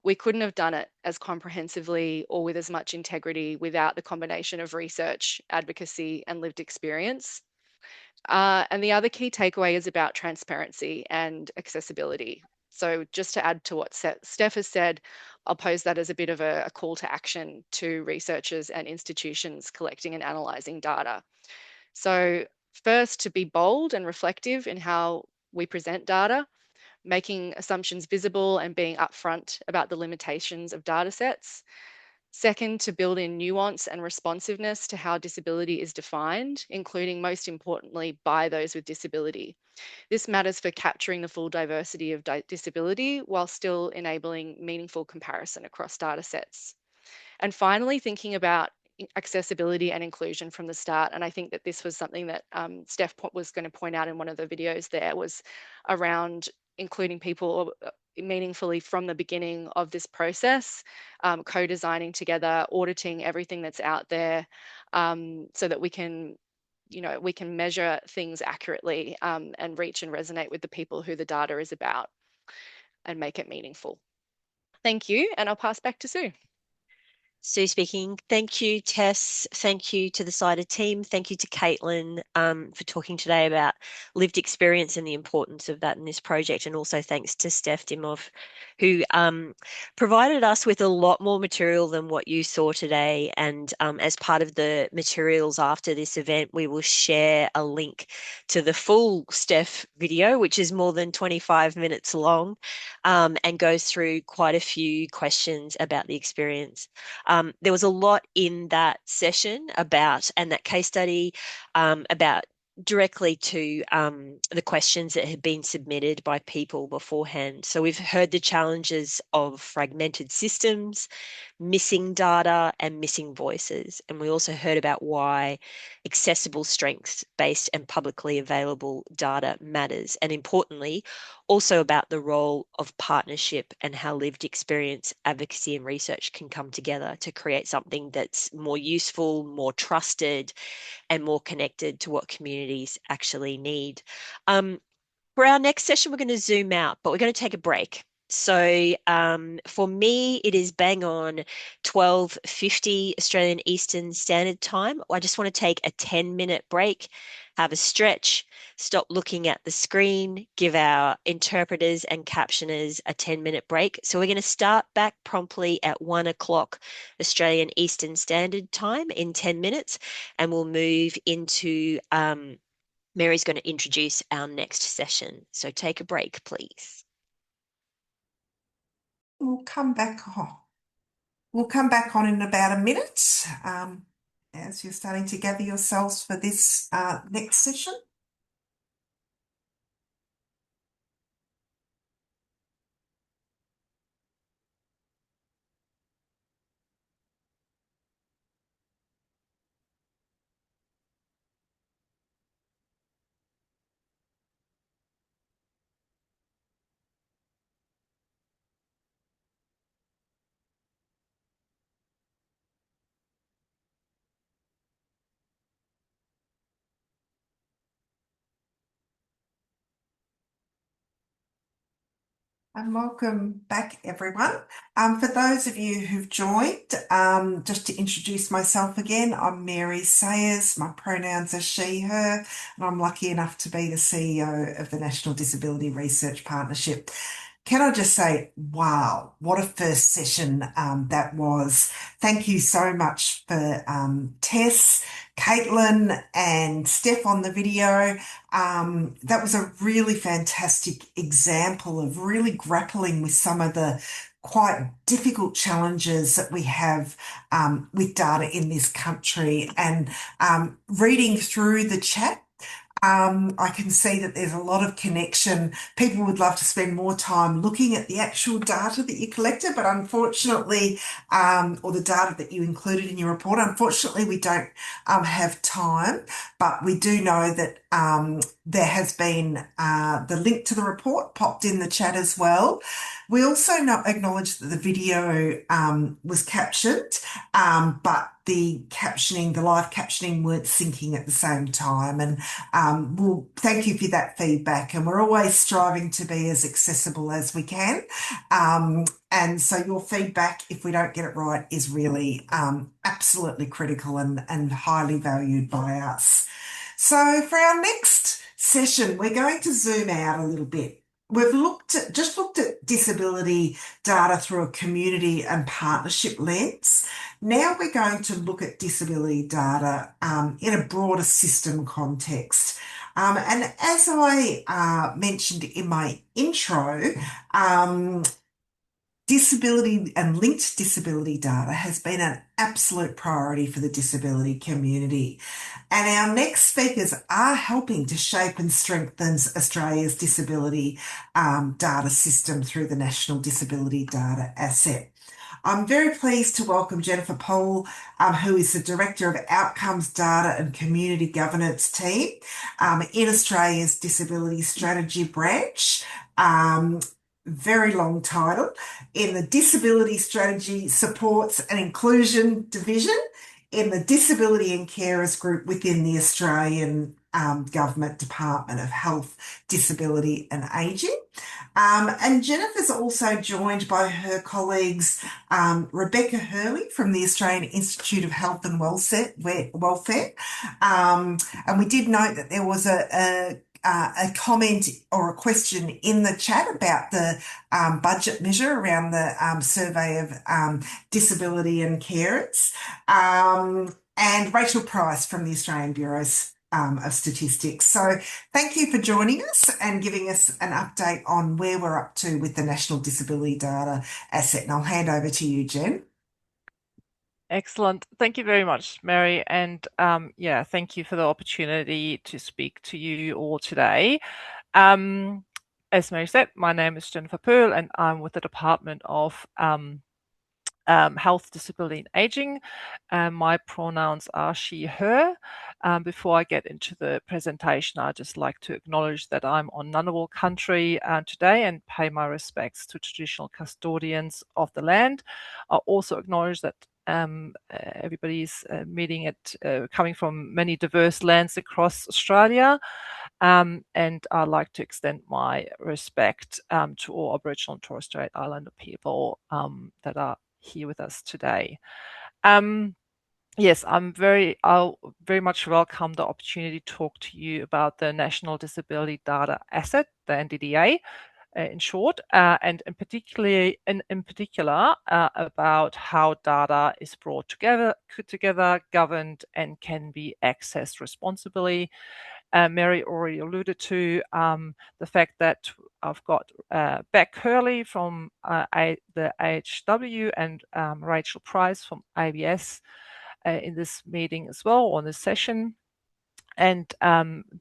We couldn't have done it as comprehensively or with as much integrity without the combination of research, advocacy, and lived experience. And the other key takeaway is about transparency and accessibility. So just to add to what Steph has said, I'll pose that as a bit of a call to action to researchers and institutions collecting and analysing data. So first, to be bold and reflective in how we present data, making assumptions visible and being upfront about the limitations of data sets. Second, to build in nuance and responsiveness to how disability is defined, including most importantly by those with disability. This matters for capturing the full diversity of disability while still enabling meaningful comparison across data sets. And finally, thinking about accessibility and inclusion from the start. And I think that this was something that Steph was going to point out in one of the videos there, was around including people meaningfully from the beginning of this process, co-designing together, auditing everything that's out there, so that we can measure things accurately, and reach and resonate with the people who the data is about and make it meaningful. Thank you, and I'll pass back to Sue. Sue speaking. Thank you, Tess. Thank you to the CIDA team. Thank you to Caitlin for talking today about lived experience and the importance of that in this project. And also thanks to Steph Dimov, who provided us with a lot more material than what you saw today. And as part of the materials after this event, we will share a link to the full Steph video, which is more than 25 minutes long, and goes through quite a few questions about the experience. There was a lot in that session about, and that case study about directly to the questions that had been submitted by people beforehand. So we've heard the challenges of fragmented systems, missing data, and missing voices. And we also heard about why accessible, strengths-based and publicly available data matters. And importantly, also about the role of partnership and how lived experience, advocacy, and research can come together to create something that's more useful, more trusted, and more connected to what communities actually need. For our next session, we're going to zoom out, but we're going to take a break. So for me, it is bang on 12:50 Australian Eastern Standard Time. I just want to take a 10-minute break, have a stretch, stop looking at the screen, give our interpreters and captioners a 10-minute break. So we're going to start back promptly at 1 o'clock Australian Eastern Standard Time in 10 minutes, and we'll move into Mary's going to introduce our next session. So take a break, please. We'll come back on. We'll come back on in about a minute as you're starting to gather yourselves for this next session. And welcome back, everyone. For those of you who've joined, just to introduce myself again, I'm Mary Sayers. My pronouns are she, her, and I'm lucky enough to be the CEO of the National Disability Research Partnership. Can I just say, wow, what a first session that was. Thank you so much for Tess, Caitlin, and Steph on the video. That was a really fantastic example of really grappling with some of the quite difficult challenges that we have with data in this country. And reading through the chat, I can see that there's a lot of connection. People would love to spend more time looking at the actual data that you collected, but unfortunately, or the data that you included in your report, unfortunately, we don't have time. But we do know that there has been the link to the report popped in the chat as well. We also acknowledge that the video was captioned, but the live captioning weren't syncing at the same time. And we'll thank you for that feedback. And we're always striving to be as accessible as we can. And so your feedback, if we don't get it right, is really absolutely critical and highly valued by us. So for our next session, we're going to zoom out a little bit. We've just looked at disability data through a community and partnership lens. Now we're going to look at disability data in a broader system context. And as I mentioned in my intro, disability and linked disability data has been an absolute priority for the disability community. And our next speakers are helping to shape and strengthen Australia's disability data system through the National Disability Data Asset. I'm very pleased to welcome Jennifer Poole, who is the Director of Outcomes Data and Community Governance Team in Australia's Disability Strategy Branch. Very long title, in the Disability Strategy Supports and Inclusion Division in the Disability and Carers Group within the Australian Government Department of Health, Disability and Ageing. And Jennifer's also joined by her colleagues, Rebecca Hurley from the Australian Institute of Health and Welfare. And we did note that there was a comment or a question in the chat about the budget measure around the survey of disability and carers. And Rachel Price from the Australian Bureaus of Statistics. So thank you for joining us and giving us an update on where we're up to with the National Disability Data Asset. And I'll hand over to you, Jen. Excellent. Thank you very much, Mary. And yeah, thank you for the opportunity to speak to you all today. As Mary said, my name is Jennifer Poole and I'm with the Department of Health, Disability and Ageing. My pronouns are she, her. Before I get into the presentation, I'd just like to acknowledge that I'm on Ngunnawal country today and pay my respects to traditional custodians of the land. I also acknowledge that everybody's coming from many diverse lands across Australia. And I'd like to extend my respect to all Aboriginal and Torres Strait Islander people that are here with us today. Yes, I'll very much welcome the opportunity to talk to you about the National Disability Data Asset, the NDDA, in short, and in particular about how data is brought together, governed, and can be accessed responsibly. Mary already alluded to the fact that I've got Beck Hurley from the AHW and Rachel Price from ABS in this meeting as well, on this session. And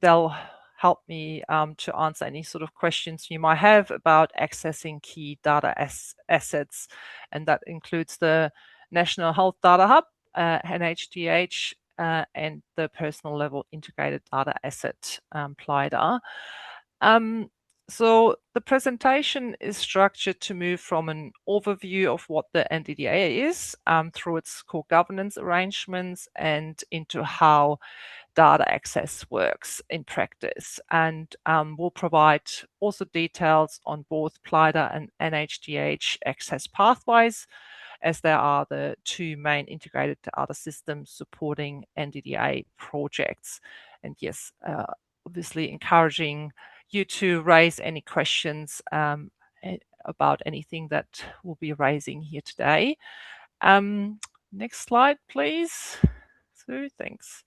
they'll help me to answer any sort of questions you might have about accessing key data assets. And that includes the National Health Data Hub, NHDH, and the personal level integrated data asset, PLIDA. So the presentation is structured to move from an overview of what the NDDA is through its core governance arrangements and into how data access works in practice. And we'll provide also details on both PLIDA and NHDH access pathways, as there are the two main integrated data systems supporting NDDA projects. And yes, obviously encouraging you to raise any questions about anything that we'll be raising here today. Next slide, please. So, thanks.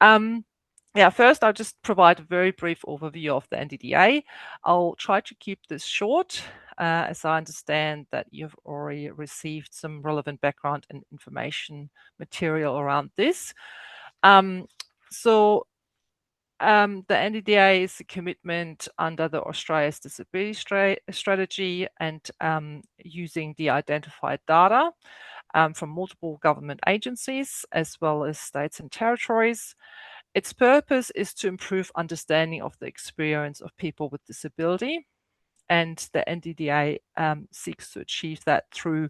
First, I'll just provide a very brief overview of the NDDA. I'll try to keep this short, as I understand that you've already received some relevant background and information material around this. The NDDA is a commitment under the Australia's Disability Strategy and using the identified data from multiple government agencies as well as states and territories. Its purpose is to improve understanding of the experience of people with disability, and the NDDA seeks to achieve that through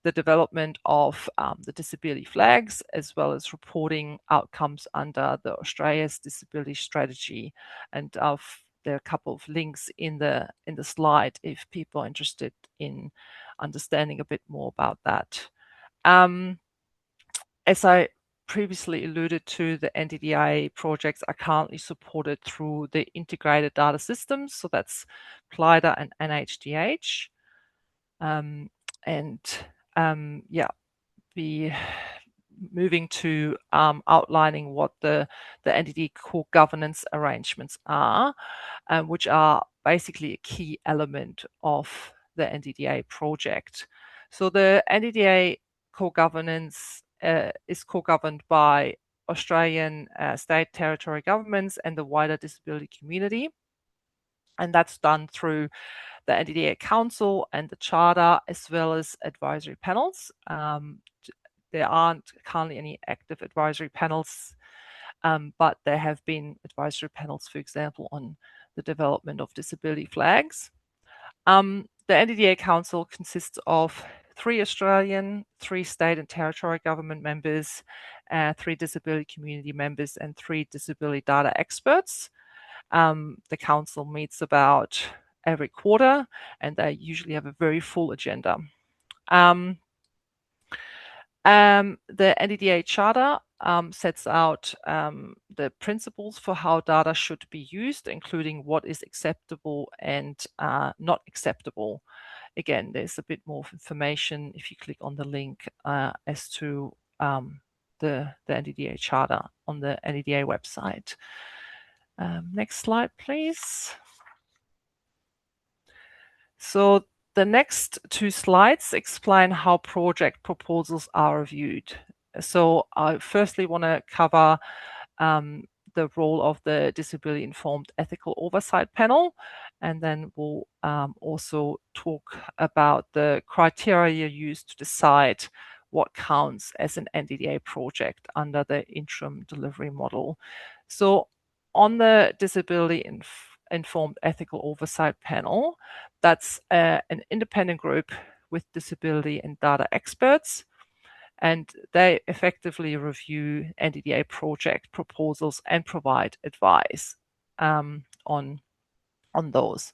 the development of the disability flags, as well as reporting outcomes under the Australia's Disability Strategy. And there are a couple of links in the slide if people are interested in understanding a bit more about that. As I previously alluded to, the NDDA projects are currently supported through the integrated data systems, so that's PLIDA and NHDH. Be moving to outlining what the NDD core governance arrangements are, which are basically a key element of the NDDA project. So the NDDA core governance is co-governed by Australian state territory governments and the wider disability community. And that's done through the NDDA Council and the Charter, as well as advisory panels. There aren't currently any active advisory panels, but there have been advisory panels, for example, on the development of disability flags. The NDDA Council consists of 3 Australian, 3 state and territory government members, 3 disability community members, and 3 disability data experts. The council meets about every quarter, and they usually have a very full agenda. The NDDA Charter sets out the principles for how data should be used, including what is acceptable and not acceptable. Again, there's a bit more information if you click on the link as to the NDDA Charter on the NDDA website. Next slide, please. So the next 2 slides explain how project proposals are reviewed. So I firstly want to cover the role of the Disability Informed Ethical Oversight Panel, and then we'll also talk about the criteria used to decide what counts as an NDDA project under the interim delivery model. So on the Disability Informed Ethical Oversight Panel, that's an independent group with disability and data experts, and they effectively review NDDA project proposals and provide advice. on those.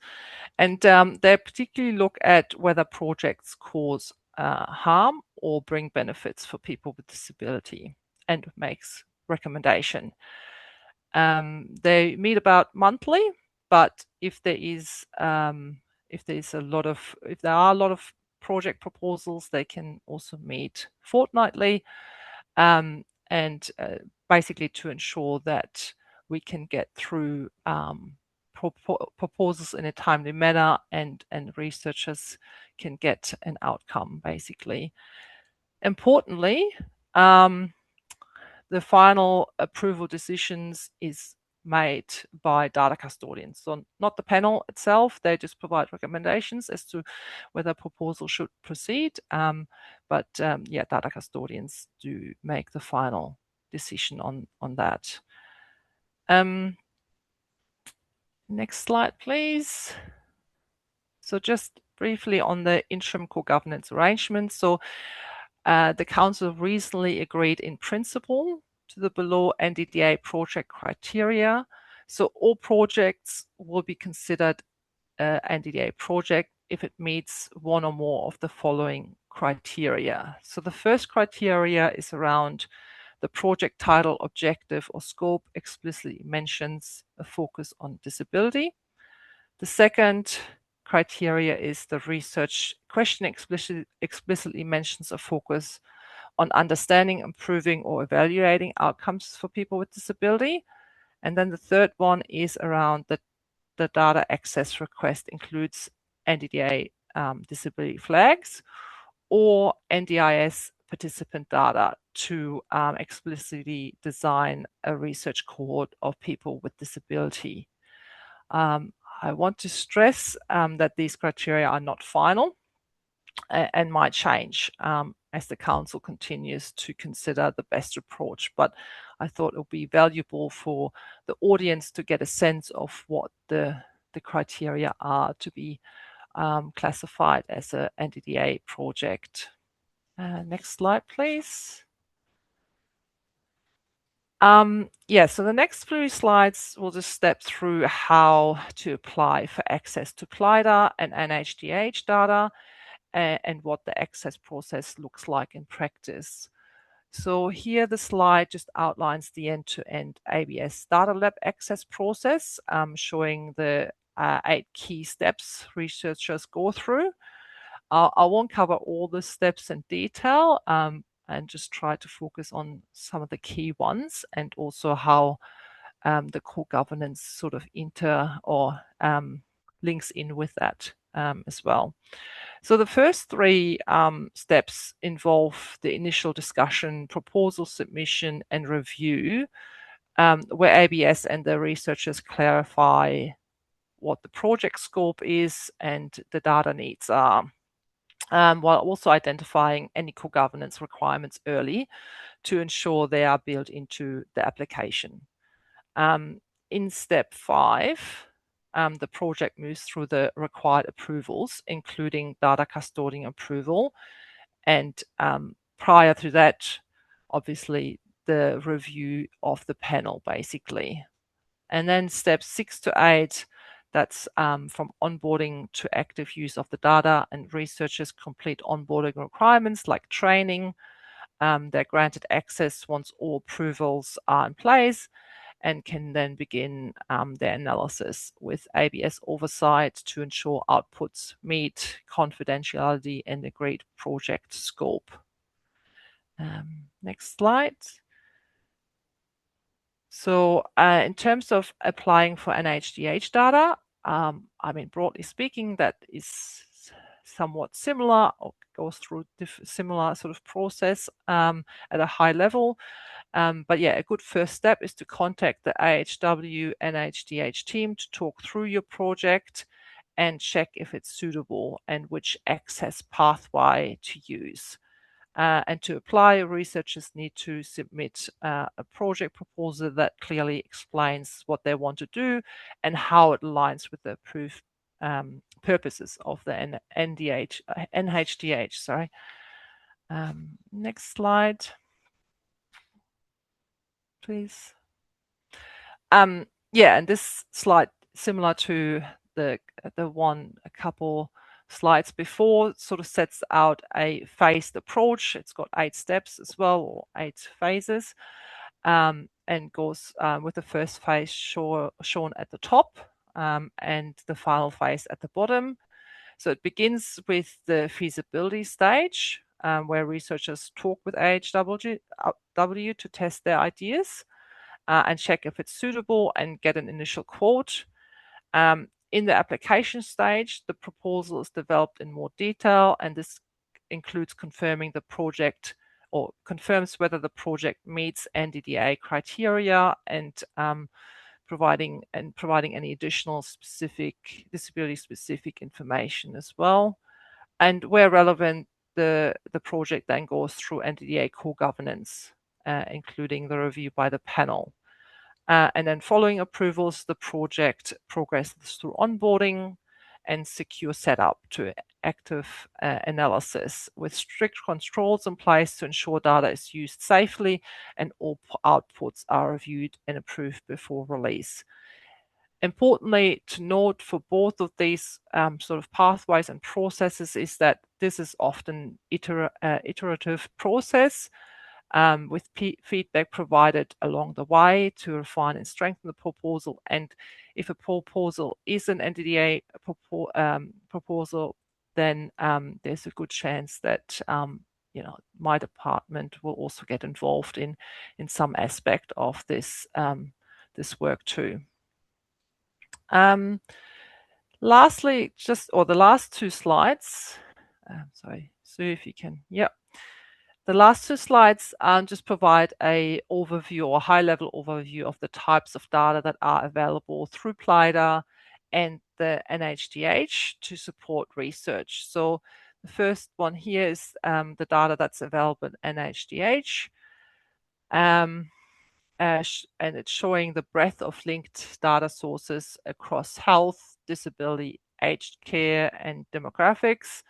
And they particularly look at whether projects cause harm or bring benefits for people with disability, and makes recommendation. They meet about monthly, but if there are a lot of project proposals, they can also meet fortnightly, and basically to ensure that we can get through proposals in a timely manner, and researchers can get an outcome, basically. Importantly, the final approval decisions is made by data custodians. So not the panel itself, they just provide recommendations as to whether a proposal should proceed. But data custodians do make the final decision on that. Next slide, please. So just briefly on the interim co-governance arrangement. So the Council recently agreed in principle to the below NDDA project criteria. So all projects will be considered NDDA project if it meets one or more of the following criteria. So the first criteria is around the project title, objective, or scope explicitly mentions a focus on disability. The second criteria is the research question explicitly mentions a focus on understanding, improving, or evaluating outcomes for people with disability. And then the third one is around the data access request includes NDDA disability flags or NDIS participant data to explicitly design a research cohort of people with disability. I want to stress that these criteria are not final and might change as the Council continues to consider the best approach. But I thought it would be valuable for the audience to get a sense of what the criteria are to be classified as an NDDA project. Next slide, please. So the next few slides will just step through how to apply for access to PLIDA and NHDH data, and what the access process looks like in practice. So here the slide just outlines the end-to-end ABS Data Lab access process, showing the 8 key steps researchers go through. I won't cover all the steps in detail, and just try to focus on some of the key ones, and also how the core governance sort of links in with that as well. So the first 3 steps involve the initial discussion, proposal submission, and review, where ABS and the researchers clarify what the project scope is and the data needs are, while also identifying any core governance requirements early to ensure they are built into the application. In step 5, the project moves through the required approvals, including data custodian approval, and prior to that, obviously, the review of the panel, basically. And then steps 6 to 8, that's from onboarding to active use of the data, and researchers complete onboarding requirements like training. They're granted access once all approvals are in place, and can then begin their analysis with ABS oversight to ensure outputs meet confidentiality and agreed project scope. Next slide. So in terms of applying for NHDH data, broadly speaking, that is somewhat similar, or goes through similar sort of process at a high level. But yeah, a good first step is to contact the AHW NHDH team to talk through your project and check if it's suitable and which access pathway to use. And to apply, researchers need to submit a project proposal that clearly explains what they want to do and how it aligns with the approved purposes of the NHDH. Sorry. Next slide, please. yeah, and this slide, similar to the one a couple slides before, sort of sets out a phased approach. It's got 8 steps as well, or 8 phases, and goes with the first phase shown at the top, and the final phase at the bottom. So it begins with the feasibility stage, where researchers talk with AHW to test their ideas and check if it's suitable and get an initial quote. In the application stage, the proposal is developed in more detail, and this includes confirming the project, or confirms whether the project meets NDDA criteria, and providing any additional disability-specific information as well. And where relevant, the project then goes through NDDA core governance, including the review by the panel. And then following approvals, the project progresses through onboarding and secure setup to active analysis, with strict controls in place to ensure data is used safely and all outputs are reviewed and approved before release. Importantly to note for both of these sort of pathways and processes is that this is often iterative process, with feedback provided along the way to refine and strengthen the proposal. And if a proposal is an NDDA proposal, then there's a good chance that my department will also get involved in some aspect of this this work too. Lastly, the last 2 slides. Sorry, Sue, if you can. Yep. The last 2 slides just provide a overview, or high-level overview, of the types of data that are available through PLIDA and the NHDH to support research. So the first one here is the data that's available at NHDH. And it's showing the breadth of linked data sources across health, disability, aged care, and demographics,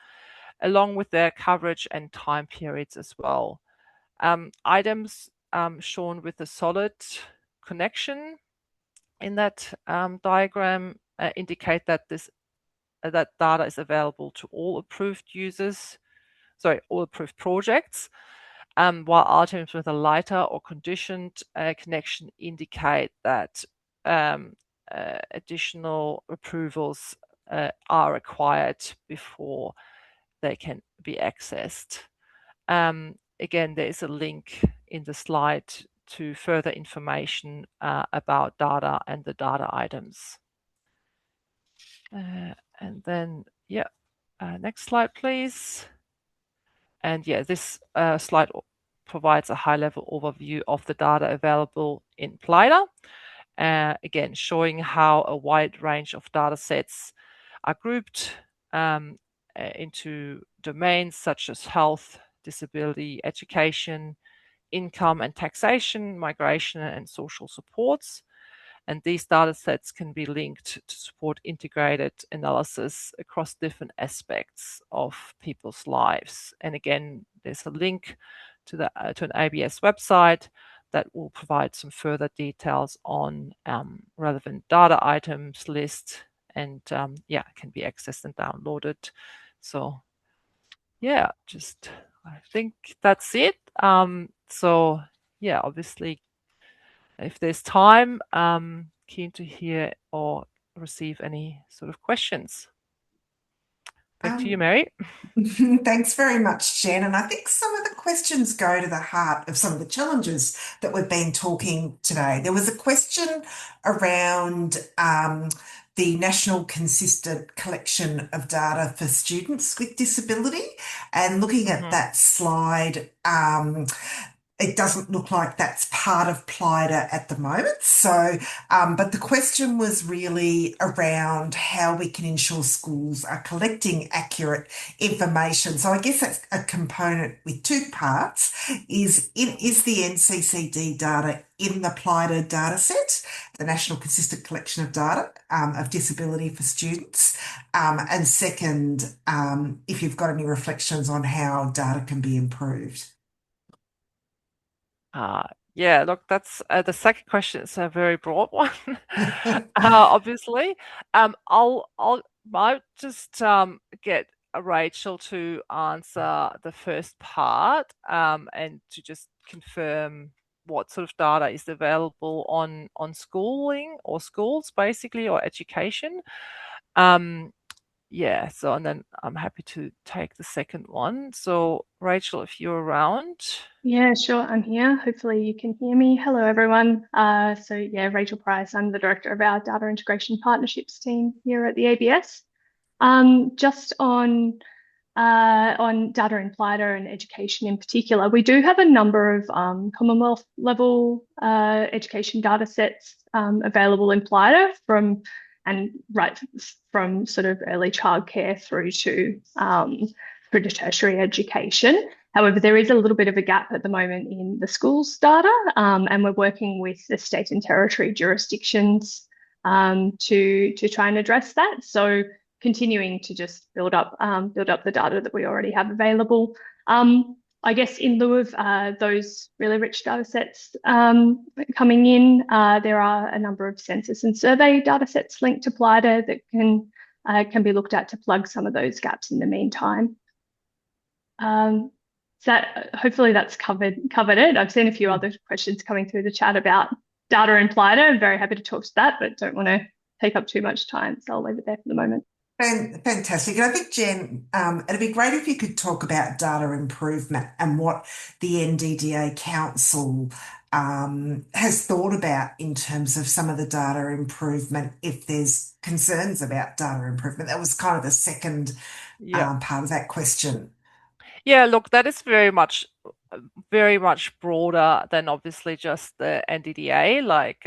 along with their coverage and time periods as well. Items shown with a solid connection in that diagram indicate that that data is available to all approved all approved projects, while items with a lighter or conditioned connection indicate that additional approvals are required before they can be accessed. Again, there is a link in the slide to further information about data and the data items. And then, next slide, please. And this slide provides a high-level overview of the data available in PLIDA. Again, showing how a wide range of data sets are grouped into domains such as health, disability, education, income and taxation, migration and social supports. And these data sets can be linked to support integrated analysis across different aspects of people's lives. And again, there's a link to an ABS website that will provide some further details on relevant data items list, and can be accessed and downloaded. So I think that's it. Obviously, if there's time, keen to hear or receive any sort of questions. Back to you, Mary. Thanks very much, Jen. And I think some of the questions go to the heart of some of the challenges that we've been talking today. There was a question around the national consistent collection of data for students with disability, and looking at that slide, it doesn't look like that's part of PLIDA at the moment. So, but the question was really around how we can ensure schools are collecting accurate information. So I guess that's a component with 2 parts. Is the NCCD data in the PLIDA data set, the National Consistent Collection of Data of Disability for Students? And second, if you've got any reflections on how data can be improved. Yeah, look, that's the second question is a very broad one, obviously. I might just get Rachel to answer the first part, and to just confirm what sort of data is available on schooling or schools, basically, or education. Yeah, so and then I'm happy to take the second one. So, Rachel, if you're around. Yeah, sure. I'm here. Hopefully you can hear me. Hello, everyone. So yeah, Rachel Price. I'm the director of our data integration partnerships team here at the ABS. Just on data in PLIDA and education in particular, we do have a number of Commonwealth level education data sets available in PLIDA from sort of early childcare through to tertiary education. However, there is a little bit of a gap at the moment in the schools data, and we're working with the state and territory jurisdictions to try and address that. So continuing to just build up the data that we already have available. I guess in lieu of those really rich data sets coming in, there are a number of census and survey data sets linked to PLIDA that can be looked at to plug some of those gaps in the meantime. Hopefully that's covered it. I've seen a few other questions coming through the chat about data in PLIDA. I'm very happy to talk to that, but don't want to take up too much time, so I'll leave it there for the moment. Fantastic. And I think, Jen, it'd be great if you could talk about data improvement and what the NDDA Council has thought about in terms of some of the data improvement, if there's concerns about data improvement. That was kind of the second part of that question. Yeah, look, that is very much broader than obviously just the NDDA. Like,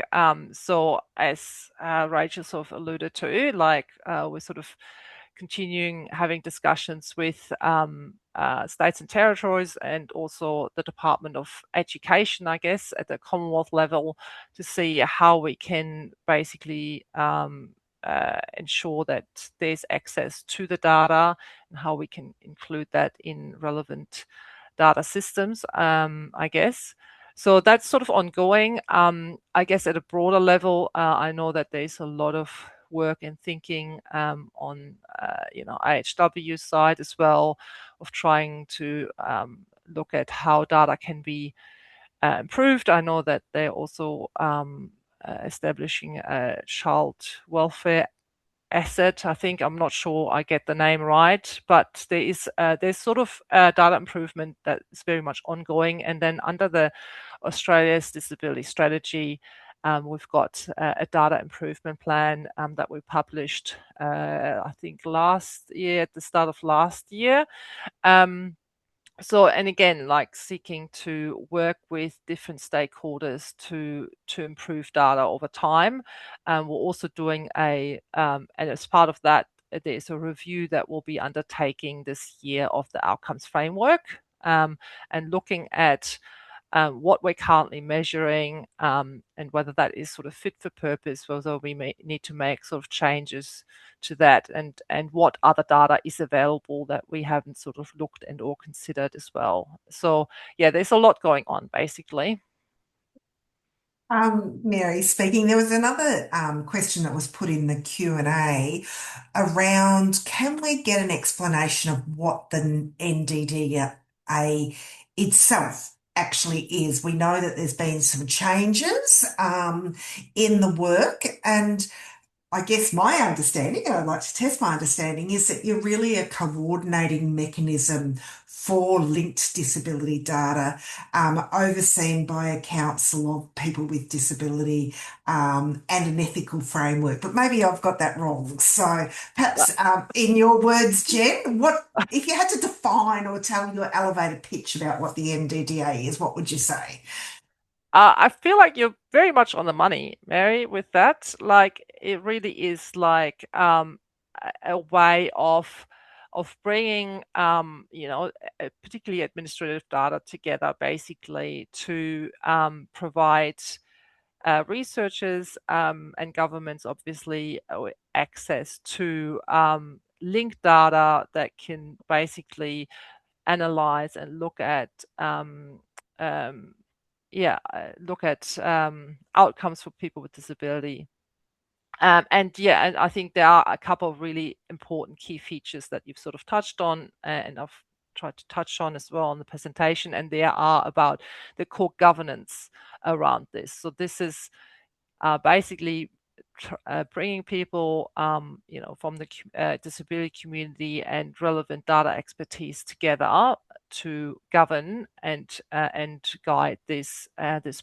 so as Rachel sort of alluded to, like we're sort of continuing having discussions with states and territories and also the Department of Education, I guess, at the Commonwealth level to see how we can basically ensure that there's access to the data and how we can include that in relevant data systems, I guess. So that's sort of ongoing. I guess at a broader level, I know that there's a lot of work and thinking on IHW side as well, of trying to look at how data can be improved. I know that they're also establishing a child welfare asset. I think, I'm not sure I get the name right, but there's sort of data improvement that is very much ongoing. And then under the Australia's disability strategy, we've got a data improvement plan that we published, I think last year, at the start of last year. So, and again, like seeking to work with different stakeholders to improve data over time. We're also doing and as part of that, there's a review that we'll be undertaking this year of the outcomes framework, and looking at what we're currently measuring, and whether that is sort of fit for purpose, whether we may need to make sort of changes to that, and what other data is available that we haven't sort of looked and or considered as well. So yeah, there's a lot going on basically. Mary speaking. There was another question that was put in the Q&A around, can we get an explanation of what the NDDA itself actually is? We know that there's been some changes in the work, and I guess my understanding, and I'd like to test my understanding, is that you're really a coordinating mechanism for linked disability data, overseen by a council of people with disability, and an ethical framework. But maybe I've got that wrong. So perhaps, in your words, Jen, what if you had to define or tell your elevator pitch about what the NDDA is, what would you say? I feel like you're very much on the money, Mary, with that. Like, it really is like a way of bringing, particularly administrative data together, basically to provide researchers and governments, obviously, access to linked data that can basically analyze and look at look at outcomes for people with disability. And I think there are a couple of really important key features that you've sort of touched on, and I've tried to touch on as well in the presentation, and they are about the core governance around this. So this is basically bringing people, from the disability community and relevant data expertise together to govern and guide this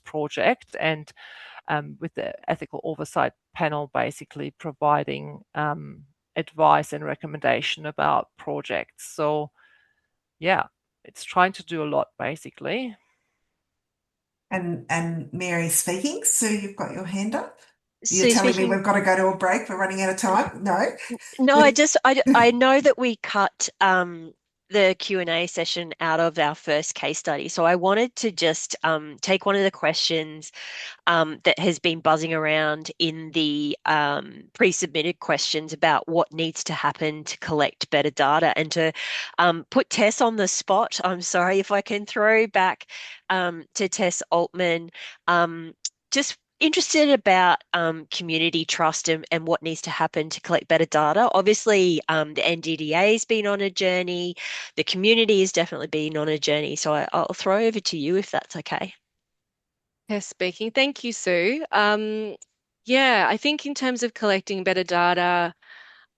project, and with the ethical oversight panel basically providing advice and recommendation about projects. So yeah, it's trying to do a lot basically. And Mary speaking. Sue, you've got your hand up. You're Sue telling me speaking. we've got to go to a break. We're running out of time. No. No, I know that we cut the Q&A session out of our first case study. So I wanted to just take one of the questions that has been buzzing around in the pre-submitted questions about what needs to happen to collect better data, and to put Tess on the spot. I'm sorry, if I can throw back to Tess Altman. Just interested about community trust and what needs to happen to collect better data. Obviously, the NDDA has been on a journey. The community has definitely been on a journey. So I'll throw over to you if that's okay. Yes, speaking. Thank you, Sue. I think in terms of collecting better data,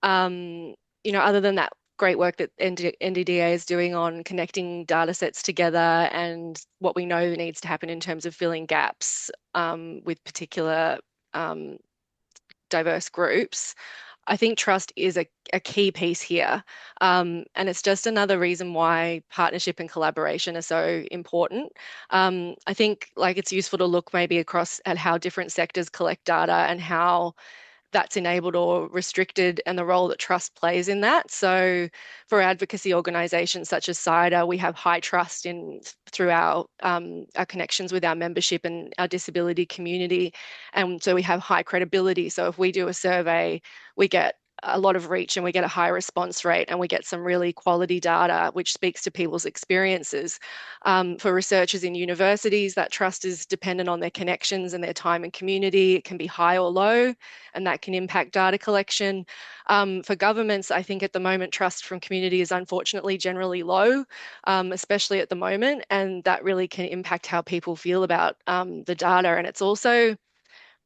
other than that great work that NDDA is doing on connecting data sets together and what we know needs to happen in terms of filling gaps with particular diverse groups, I think trust is a key piece here. And it's just another reason why partnership and collaboration are so important. I think it's useful to look maybe across at how different sectors collect data and how that's enabled or restricted, and the role that trust plays in that. So for advocacy organisations such as CIDA, we have high trust through our connections with our membership and our disability community. And so we have high credibility. So if we do a survey, we get a lot of reach and we get a high response rate, and we get some really quality data which speaks to people's experiences. For researchers in universities, that trust is dependent on their connections and their time in community. It can be high or low, and that can impact data collection. For governments, I think at the moment, trust from community is unfortunately generally low, especially at the moment, and that really can impact how people feel about the data. And it's also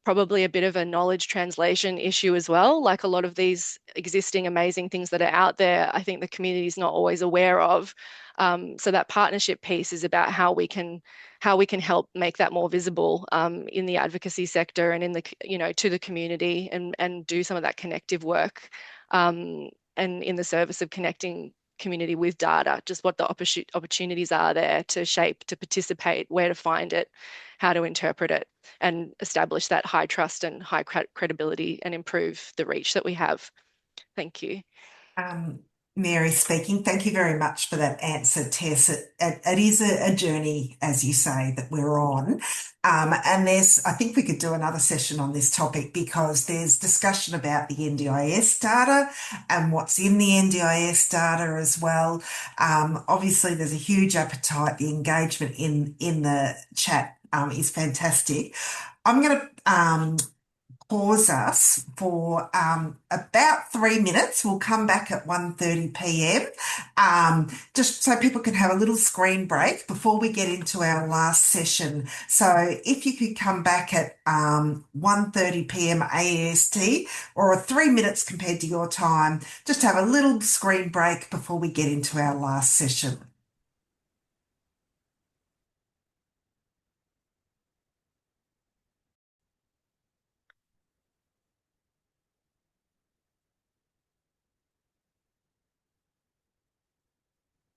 probably a bit of a knowledge translation issue as well. Like a lot of these existing amazing things that are out there, I think the community is not always aware of. So that partnership piece is about how we can help make that more visible in the advocacy sector and in the to the community, and do some of that connective work, and in the service of connecting community with data, just what the opportunities are there to shape, to participate, where to find it, how to interpret it, and establish that high trust and high credibility, and improve the reach that we have. Thank you. Mary speaking. Thank you very much for that answer, Tess. It is a journey, as you say, that we're on. And I think we could do another session on this topic, because there's discussion about the NDIS data and what's in the NDIS data as well. Obviously, there's a huge appetite. The engagement in the chat is fantastic. I'm going to pause us for about 3 minutes. We'll come back at 1:30 p.m. Just so people can have a little screen break before we get into our last session. So if you could come back at 1:30 p.m. AEST, or 3 minutes compared to your time, just have a little screen break before we get into our last session.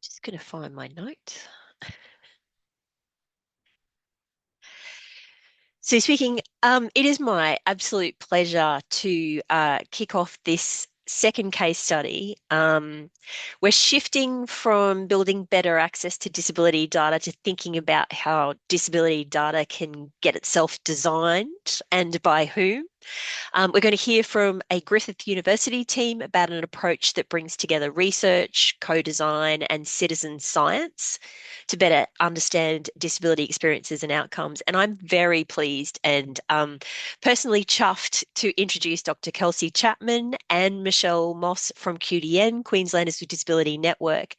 Just going to find my notes. So speaking, it is my absolute pleasure to kick off this second case study. We're shifting from building better access to disability data to thinking about how disability data can get itself designed, and by whom. We're going to hear from a Griffith University team about an approach that brings together research, co-design, and citizen science to better understand disability experiences and outcomes. And I'm very pleased and personally chuffed to introduce Dr. Kelsey Chapman and Michelle Moss from QDN, Queenslanders with Disability Network.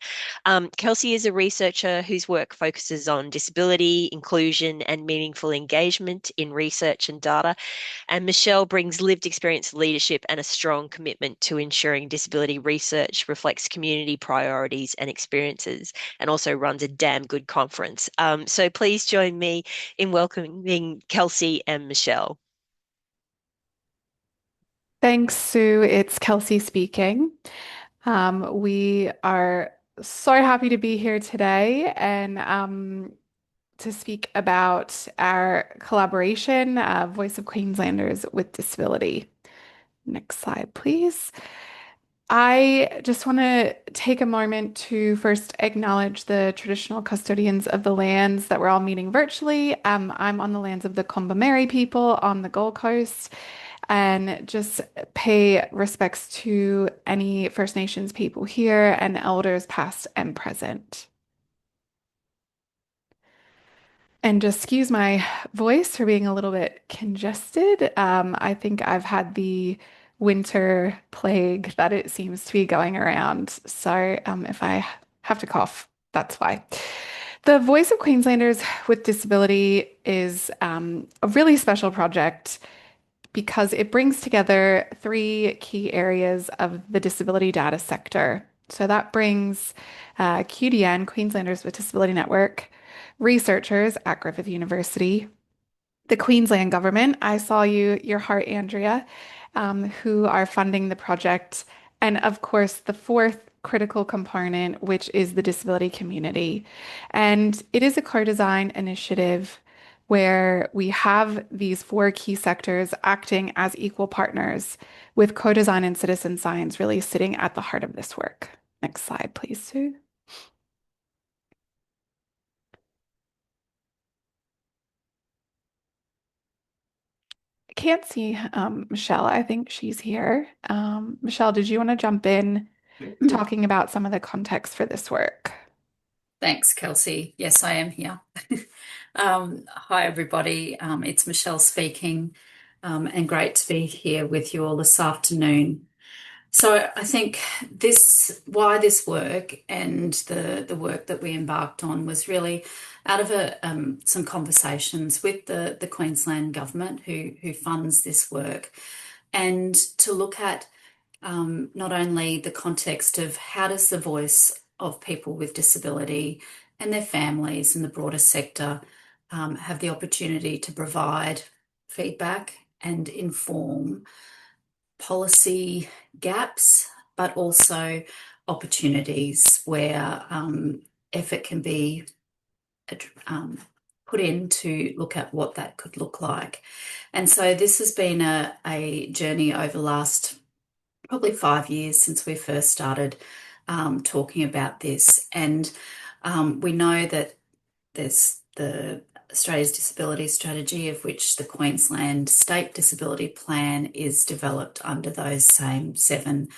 Kelsey is a researcher whose work focuses on disability, inclusion, and meaningful engagement in research and data. And Michelle brings lived experience, leadership, and a strong commitment to ensuring disability research reflects community priorities and experiences, and also runs a damn good conference. So please join me in welcoming Kelsey and Michelle. Thanks, Sue. It's Kelsey speaking. We are so happy to be here today and to speak about our collaboration, Voice of Queenslanders with Disability. Next slide, please. I just want to take a moment to first acknowledge the traditional custodians of the lands that we're all meeting virtually. I'm on the lands of the Kombumerri people on the Gold Coast, and just pay respects to any First Nations people here and elders past and present. And just excuse my voice for being a little bit congested. I think I've had the winter plague that it seems to be going around. So if I have to cough, that's why. The Voice of Queenslanders with Disability is a really special project because it brings together three key areas of the disability data sector. So that brings QDN, Queenslanders with Disability Network, researchers at Griffith University, the Queensland government, I saw your heart, Andrea, who are funding the project, and of course, the fourth critical component, which is the disability community. And it is a co-design initiative where we have these four key sectors acting as equal partners, with co-design and citizen science really sitting at the heart of this work. Next slide, please, Sue. I can't see Michelle. I think she's here. Michelle, did you want to jump in talking about some of the context for this work? Thanks, Kelsey. Yes, I am here. Hi, everybody. It's Michelle speaking, and great to be here with you all this afternoon. So I think why this work and the work that we embarked on was really out of some conversations with the Queensland government who funds this work, and to look at not only the context of how does the voice of people with disability and their families and the broader sector have the opportunity to provide feedback and inform policy gaps, but also opportunities where effort can be put in to look at what that could look like. And so this has been a journey over the last probably 5 years since we first started talking about this. And we know that there's the Australia's Disability Strategy, of which the Queensland State Disability Plan is developed under those same 7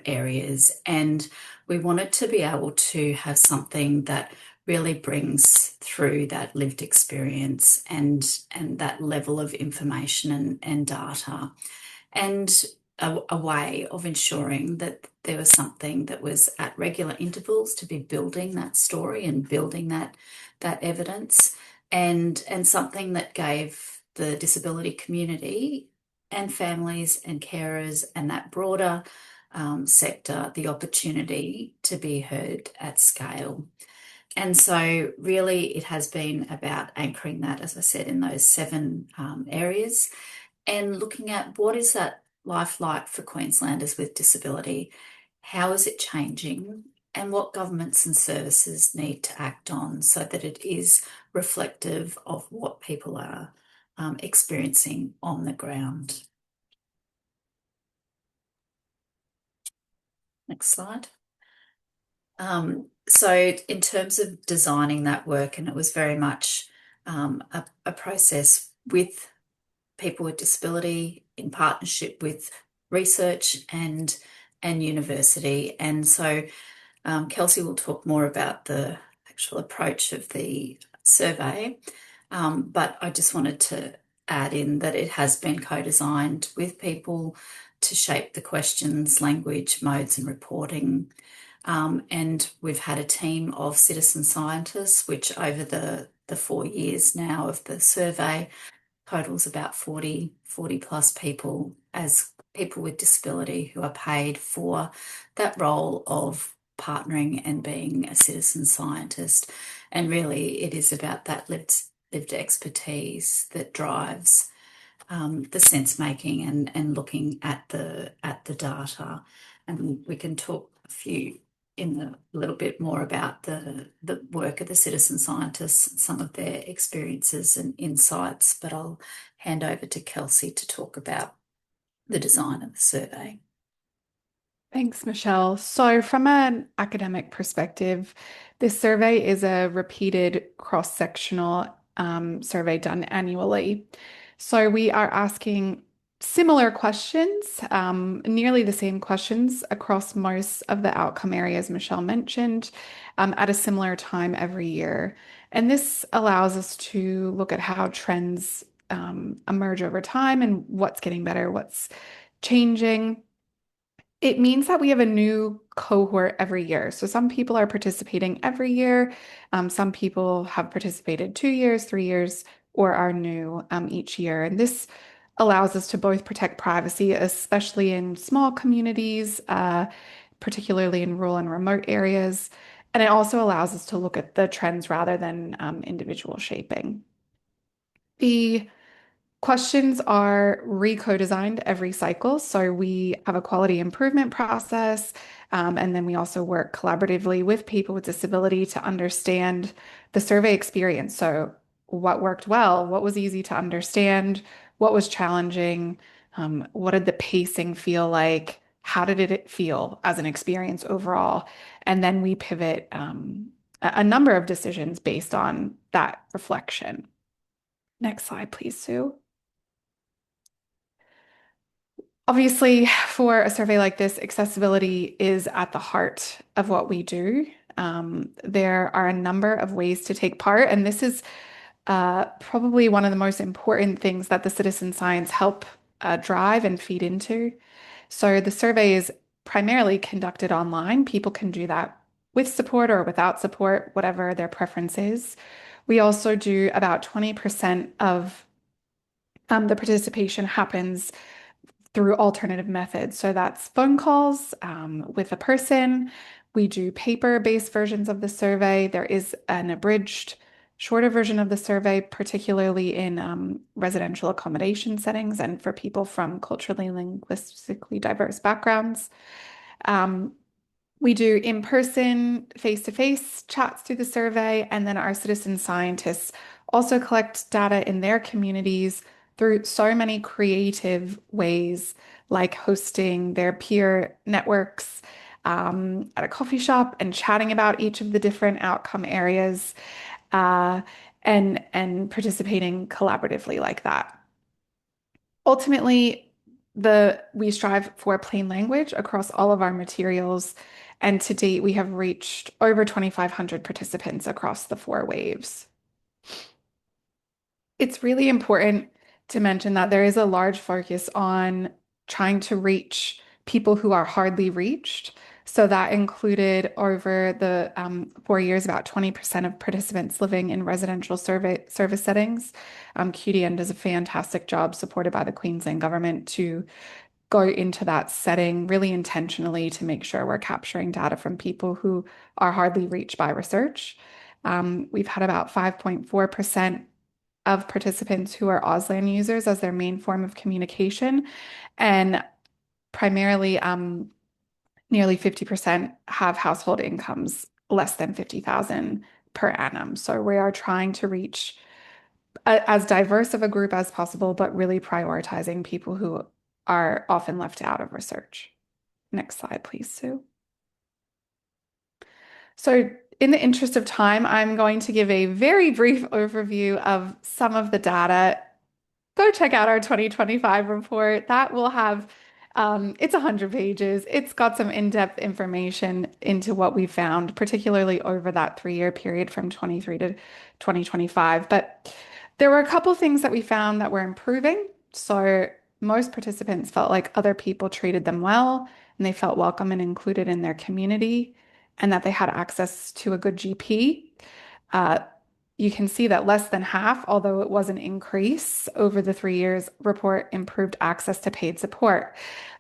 areas. And we wanted to be able to have something that really brings through that lived experience and that level of information and data, and a way of ensuring that there was something that was at regular intervals to be building that story and building that evidence, and something that gave the disability community and families and carers and that broader sector the opportunity to be heard at scale. And so really it has been about anchoring that, as I said, in those 7 areas, and looking at what is that life like for Queenslanders with disability, how is it changing, and what governments and services need to act on so that it is reflective of what people are experiencing on the ground. Next slide. So in terms of designing that work, and it was very much a process with people with disability in partnership with research and university. And so Kelsey will talk more about the actual approach of the survey, but I just wanted to add in that it has been co-designed with people to shape the questions, language, modes and reporting. And we've had a team of citizen scientists, which over the 4 years now of the survey totals about 40 plus people as people with disability who are paid for that role of partnering and being a citizen scientist. And really it is about that lived expertise that drives the sense making and looking at the data. And we can talk a little bit more about the work of the citizen scientists, some of their experiences and insights, but I'll hand over to Kelsey to talk about the design of the survey. Thanks, Michelle. So from an academic perspective, this survey is a repeated cross-sectional survey done annually. So we are asking similar questions, nearly the same questions across most of the outcome areas Michelle mentioned, at a similar time every year. And this allows us to look at how trends emerge over time and what's getting better, what's changing. It means that we have a new cohort every year. So some people are participating every year. Some people have participated 2 years, 3 years, or are new each year. And this allows us to both protect privacy, especially in small communities, particularly in rural and remote areas. And it also allows us to look at the trends rather than individual shaping. The questions are re-co-designed every cycle. So we have a quality improvement process, and then we also work collaboratively with people with disability to understand the survey experience. So what worked well, what was easy to understand, what was challenging, what did the pacing feel like, how did it feel as an experience overall? And then we pivot a number of decisions based on that reflection. Next slide, please, Sue. Obviously, for a survey like this, accessibility is at the heart of what we do. There are a number of ways to take part, and this is probably one of the most important things that the citizen science help drive and feed into. So the survey is primarily conducted online. People can do that with support or without support, whatever their preference is. We also do about 20% of the participation happens through alternative methods. So that's phone calls with a person. We do paper-based versions of the survey. There is an abridged, shorter version of the survey, particularly in residential accommodation settings and for people from culturally, linguistically diverse backgrounds. We do in-person, face-to-face chats through the survey, and then our citizen scientists also collect data in their communities through so many creative ways, like hosting their peer networks at a coffee shop and chatting about each of the different outcome areas, and participating collaboratively like that. Ultimately, we strive for plain language across all of our materials, and to date, we have reached over 2,500 participants across the 4 waves. It's really important to mention that there is a large focus on trying to reach people who are hardly reached. So that included over the 4 years, about 20% of participants living in residential service settings. QDN does a fantastic job, supported by the Queensland government, to go into that setting really intentionally to make sure we're capturing data from people who are hardly reached by research. We've had about 5.4% of participants who are Auslan users as their main form of communication, and primarily nearly 50% have household incomes less than 50,000 per annum. So we are trying to reach as diverse of a group as possible, but really prioritizing people who are often left out of research. Next slide, please, Sue. So in the interest of time, I'm going to give a very brief overview of some of the data go check out our 2025 report. That will have, it's 100 pages. It's got some in-depth information into what we found, particularly over that 3-year period from 23 to 2025. But there were a couple things that we found that were improving. So most participants felt like other people treated them well and they felt welcome and included in their community and that they had access to a good GP. Uh, you can see that less than half, although it was an increase over the 3 years, report improved access to paid support.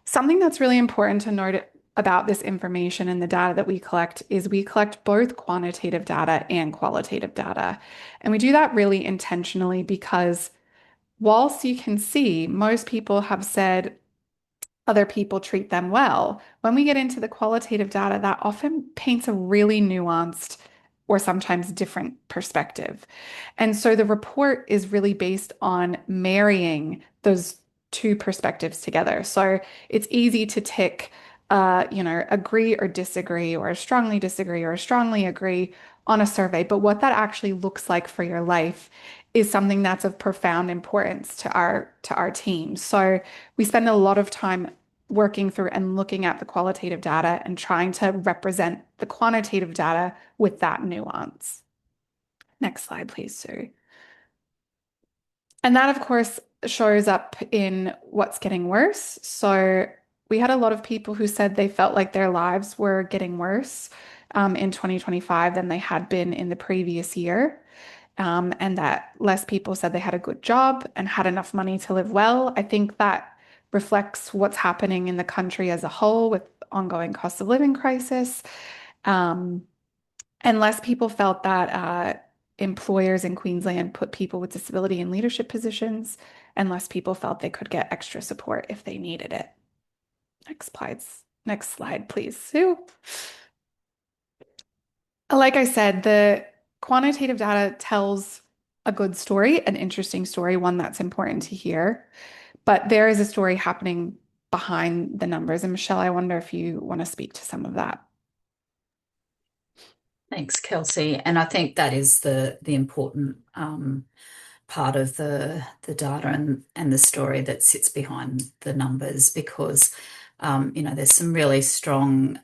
Something that's really important to note about this information and the data that we collect is we collect both quantitative data and qualitative data. And we do that really intentionally because whilst you can see most people have said other people treat them well, when we get into the qualitative data, that often paints a really nuanced or sometimes different perspective. And so the report is really based on marrying those two perspectives together. So it's easy to tick, agree or disagree, or strongly disagree or strongly agree on a survey. But what that actually looks like for your life is something that's of profound importance to our team. So we spend a lot of time working through and looking at the qualitative data and trying to represent the quantitative data with that nuance. Next slide, please, Sue. And that, of course, shows up in what's getting worse. So we had a lot of people who said they felt like their lives were getting worse in 2025 than they had been in the previous year. And that less people said they had a good job and had enough money to live well. I think that reflects what's happening in the country as a whole with ongoing cost of living crisis. And less people felt that employers in Queensland put people with disability in leadership positions, and less people felt they could get extra support if they needed it. Next slide, please, Sue. Like I said, the quantitative data tells a good story, an interesting story, one that's important to hear. But there is a story happening behind the numbers. And Michelle, I wonder if you want to speak to some of that. Thanks, Kelsey. And I think that is the important part of the data and the story that sits behind the numbers, because there's some really strong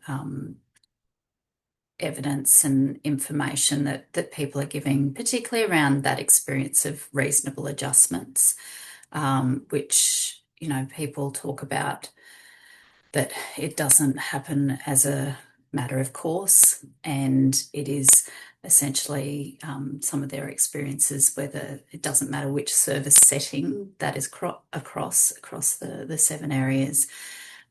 evidence and information that people are giving, particularly around that experience of reasonable adjustments, which people talk about, that it doesn't happen as a matter of course, and it is essentially some of their experiences, whether it doesn't matter which service setting that is across the 7 areas.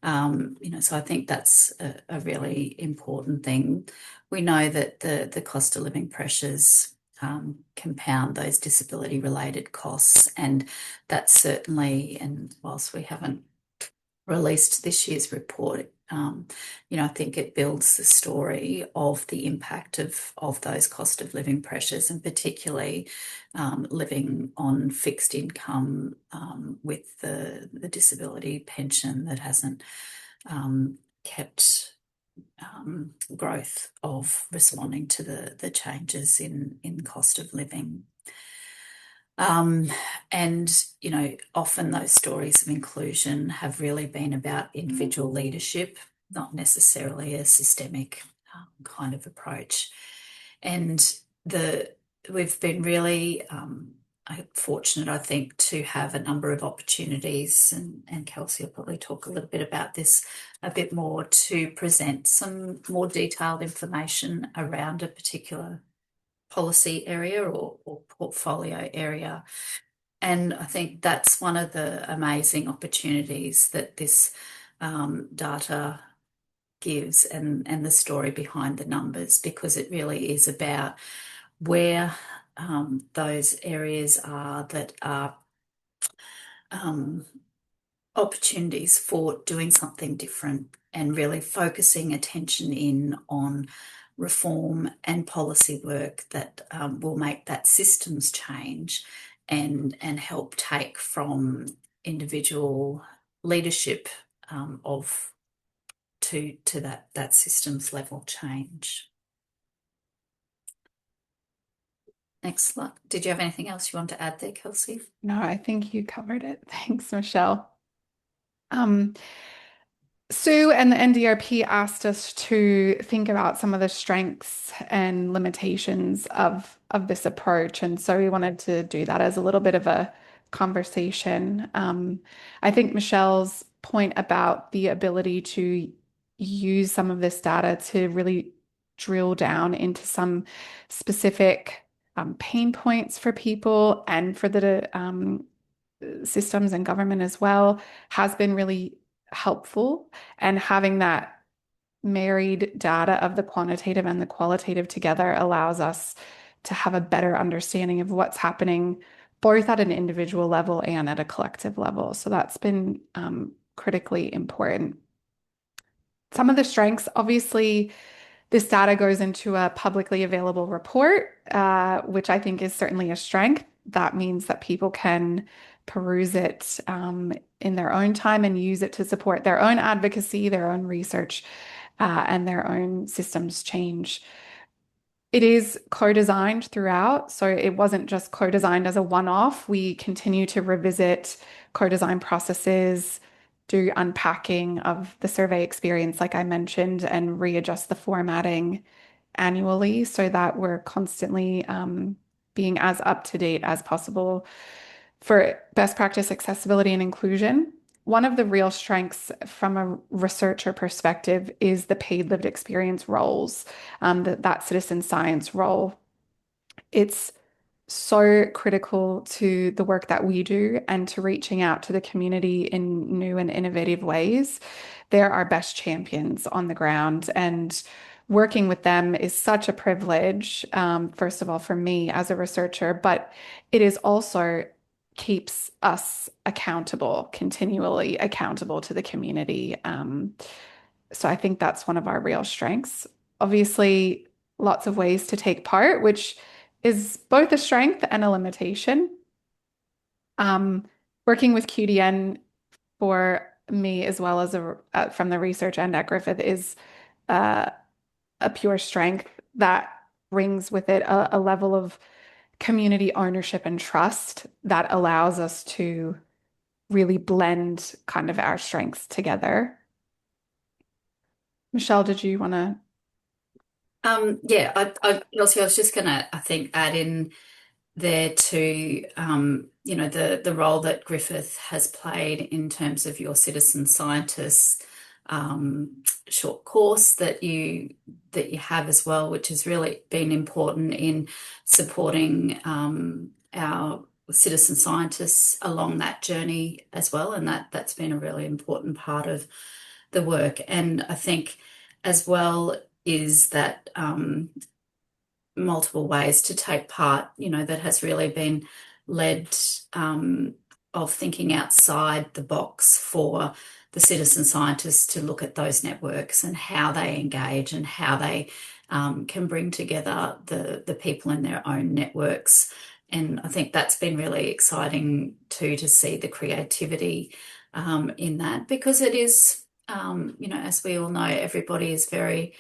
So I think that's a really important thing. We know that the cost of living pressures compound those disability related costs, and that's certainly, and whilst we haven't released this year's report, I think it builds the story of the impact of those cost of living pressures, and particularly living on fixed income with the disability pension that hasn't kept growth of responding to the changes in cost of living. And often those stories of inclusion have really been about individual leadership, not necessarily a systemic kind of approach. And we've been really fortunate, I think, to have a number of opportunities, and Kelsey will probably talk a little bit about this a bit more, to present some more detailed information around a particular policy area or portfolio area. And I think that's one of the amazing opportunities that this data gives, and the story behind the numbers, because it really is about where those areas are that are opportunities for doing something different, and really focusing attention in on reform and policy work that will make that systems change and help take from individual leadership to that systems level change. Excellent. Did you have anything else you want to add there, Kelsey? No, I think you covered it. Thanks, Michelle. Sue and the NDRP asked us to think about some of the strengths and limitations of this approach. And so we wanted to do that as a little bit of a conversation. I think Michelle's point about the ability to use some of this data to really drill down into some specific pain points for people and for the systems and government as well has been really helpful. And having that married data of the quantitative and the qualitative together allows us to have a better understanding of what's happening both at an individual level and at a collective level. So that's been critically important. Some of the strengths, obviously, this data goes into a publicly available report, which I think is certainly a strength. That means that people can peruse it in their own time and use it to support their own advocacy, their own research, and their own systems change. It is co-designed throughout, so it wasn't just co-designed as a one-off. We continue to revisit co-design processes, do unpacking of the survey experience, like I mentioned, and readjust the formatting annually so that we're constantly being as up to date as possible for best practice accessibility and inclusion. One of the real strengths from a researcher perspective is the paid lived experience roles, that citizen science role. It's so critical to the work that we do and to reaching out to the community in new and innovative ways. They're our best champions on the ground, and working with them is such a privilege, first of all, for me as a researcher, but it is also keeps us accountable, continually accountable to the community. So I think that's one of our real strengths. Obviously, lots of ways to take part, which is both a strength and a limitation. Working with QDN for me, as well as from the research end at Griffith, is a pure strength that brings with it a level of community ownership and trust that allows us to really blend kind of our strengths together. Michelle, did you want to? Yeah, Elsie, I was just going to, I think, add in there to, the role that Griffith has played in terms of your citizen scientists short course that you have as well, which has really been important in supporting our citizen scientists along that journey as well, and that's been a really important part of the work. And I think as well is that multiple ways to take part, that has really been led of thinking outside the box for the citizen scientists to look at those networks and how they engage and how they can bring together the people in their own networks. And I think that's been really exciting too, to see the creativity in that, because it is, as we all know, everybody is very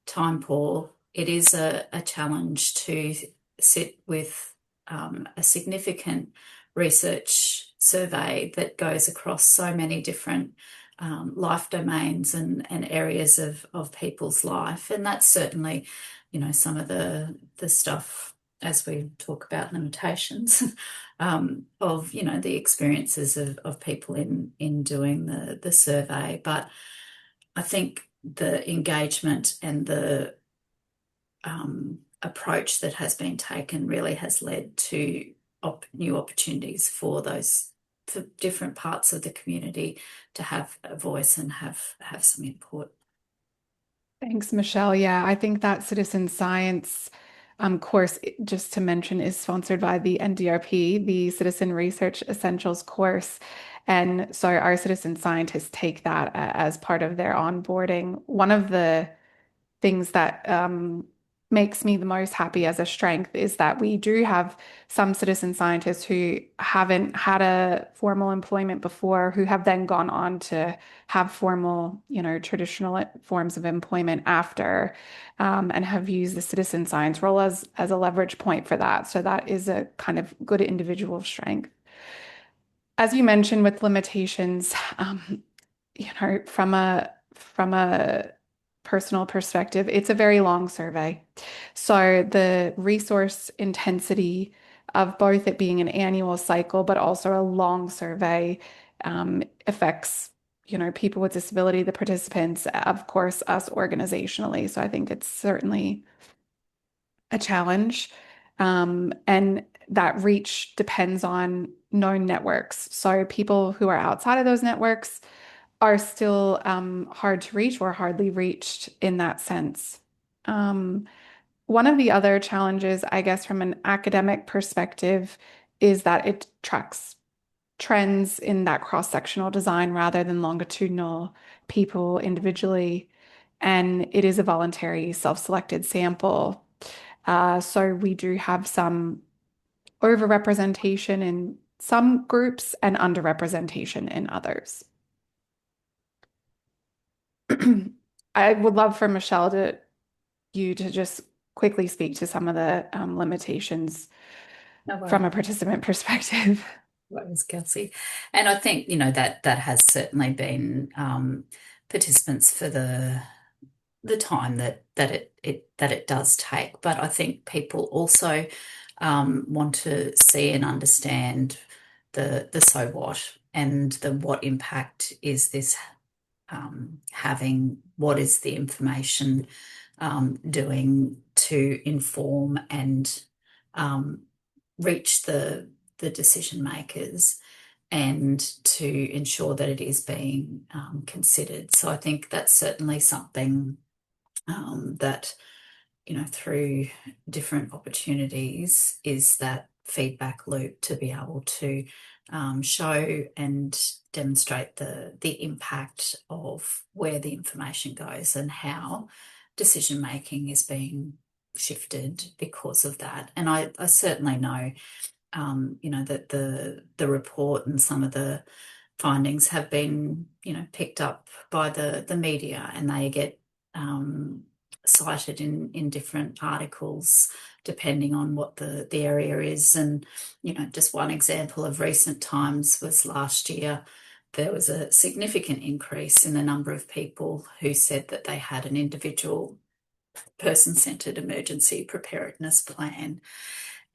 time poor. It is a challenge to sit with a significant research survey that goes across so many different life domains and areas of people's life. And that's certainly, some of the stuff, as we talk about limitations of, the experiences of people in doing the survey. But I think the engagement and the approach that has been taken really has led to new opportunities for different parts of the community to have a voice and have some input. Thanks, Michelle. Yeah, I think that citizen science course, just to mention, is sponsored by the NDRP, the Citizen Research Essentials course. And so our citizen scientists take that as part of their onboarding. One of the things that makes me the most happy as a strength is that we do have some citizen scientists who haven't had a formal employment before, who have then gone on to have formal, traditional forms of employment after, and have used the citizen science role as a leverage point for that. So that is a kind of good individual strength. As you mentioned, with limitations, from a personal perspective, it's a very long survey. So the resource intensity of both it being an annual cycle, but also a long survey, affects, people with disability, the participants, of course, us organizationally. So I think it's certainly a challenge. And that reach depends on known networks. So people who are outside of those networks are still hard to reach or hardly reached in that sense. One of the other challenges, I guess, from an academic perspective, is that it tracks trends in that cross-sectional design rather than longitudinal people individually. And it is a voluntary self-selected sample. So we do have some overrepresentation in some groups and underrepresentation in others. I would love for Michelle you to just quickly speak to some of the limitations from a participant perspective. That was Kelsey. And I think, that has certainly been participants for the time that it does take. But I think people also want to see and understand the so what and the what impact is this having, what is the information doing to inform and reach the decision makers and to ensure that it is being considered. So I think that's certainly something that, through different opportunities, is that feedback loop to be able to show and demonstrate the impact of where the information goes and how decision making is being shifted because of that. And I certainly know, that the report and some of the findings have been, picked up by the media, and they get cited in different articles depending on what the area is. And, just one example of recent times was last year. There was a significant increase in the number of people who said that they had an individual person-centred emergency preparedness plan.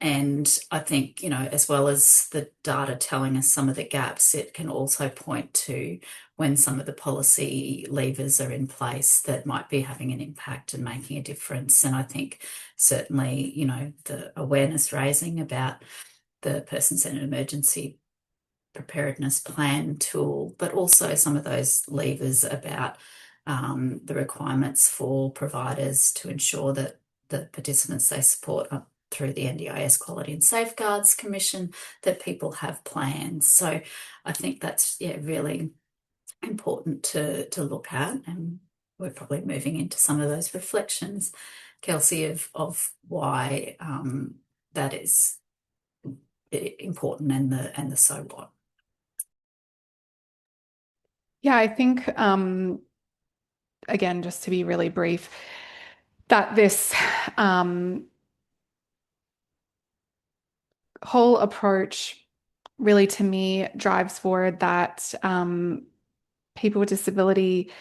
And I think, as well as the data telling us some of the gaps, it can also point to when some of the policy levers are in place that might be having an impact and making a difference. And I think certainly, the awareness raising about the person-centred emergency preparedness plan tool, but also some of those levers about the requirements for providers to ensure that the participants they support through the NDIS Quality and Safeguards Commission, that people have plans. So I think that's really important to look at, and we're probably moving into some of those reflections, Kelsey, of why that is important and the so what. Yeah, I think, again, just to be really brief, that this whole approach really, to me, drives forward that people with disability,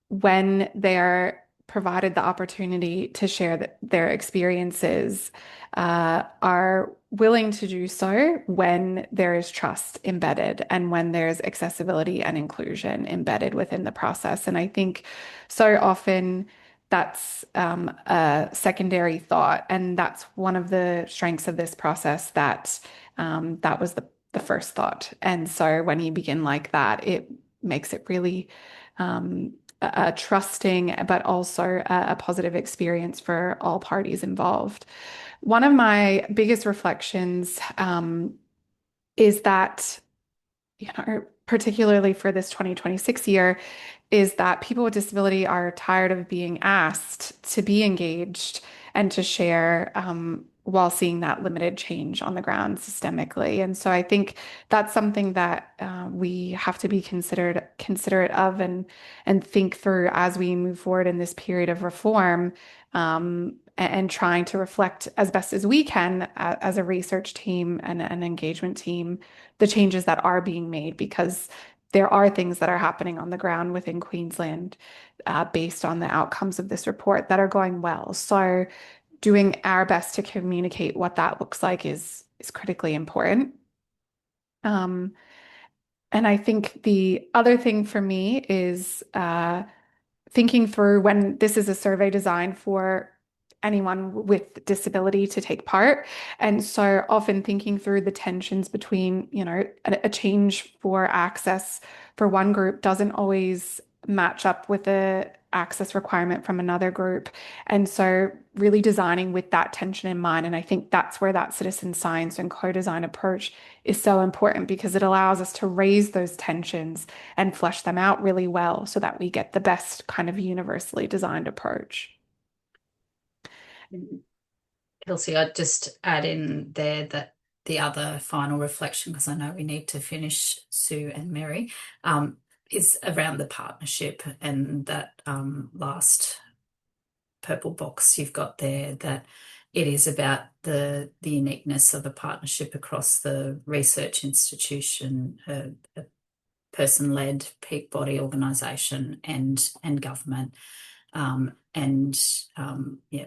when they're provided the opportunity to share their experiences, are willing to do so when there is trust embedded and when there's accessibility and inclusion embedded within the process. And I think so often that's a secondary thought, and that's one of the strengths of this process, that that was the first thought. And so when you begin like that, it makes it really a trusting, but also a positive experience for all parties involved. One of my biggest reflections is that, particularly for this 2026 year, is that people with disability are tired of being asked to be engaged and to share while seeing that limited change on the ground systemically. And so I think that's something that we have to be considerate of and think through as we move forward in this period of reform, and trying to reflect as best as we can as a research team and an engagement team, the changes that are being made, because there are things that are happening on the ground within Queensland based on the outcomes of this report that are going well. So doing our best to communicate what that looks like is critically important. And I think the other thing for me is thinking through, when this is a survey designed for anyone with disability to take part. And so often thinking through the tensions between, a change for access for one group doesn't always match up with the access requirement from another group. And so really designing with that tension in mind. And I think that's where that citizen science and co-design approach is so important, because it allows us to raise those tensions and flesh them out really well so that we get the best kind of universally designed approach. Kelsey, I'd just add in there that the other final reflection, because I know we need to finish, Sue and Mary, is around the partnership, and that last purple box you've got there, that it is about the uniqueness of a partnership across the research institution, a person-led peak body organisation, and government.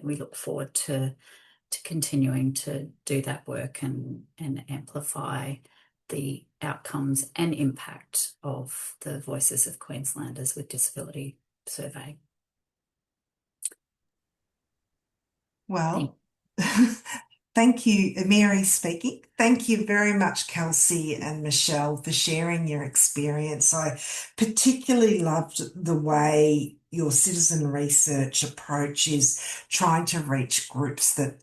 We look forward to continuing to do that work and amplify the outcomes and impact of the Voices of Queenslanders with Disability survey. Well, thank you, Mary speaking. Thank you very much, Kelsey and Michelle, for sharing your experience. I particularly loved the way your citizen research approach is trying to reach groups that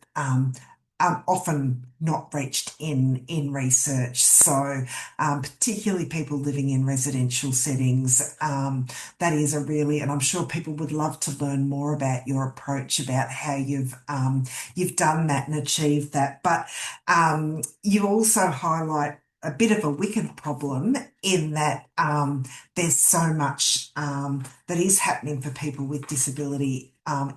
are often not reached in research. So particularly people living in residential settings, that is a really, and I'm sure people would love to learn more about your approach, about how you've done that and achieved that. But you also highlight a bit of a wicked problem in that there's so much that is happening for people with disability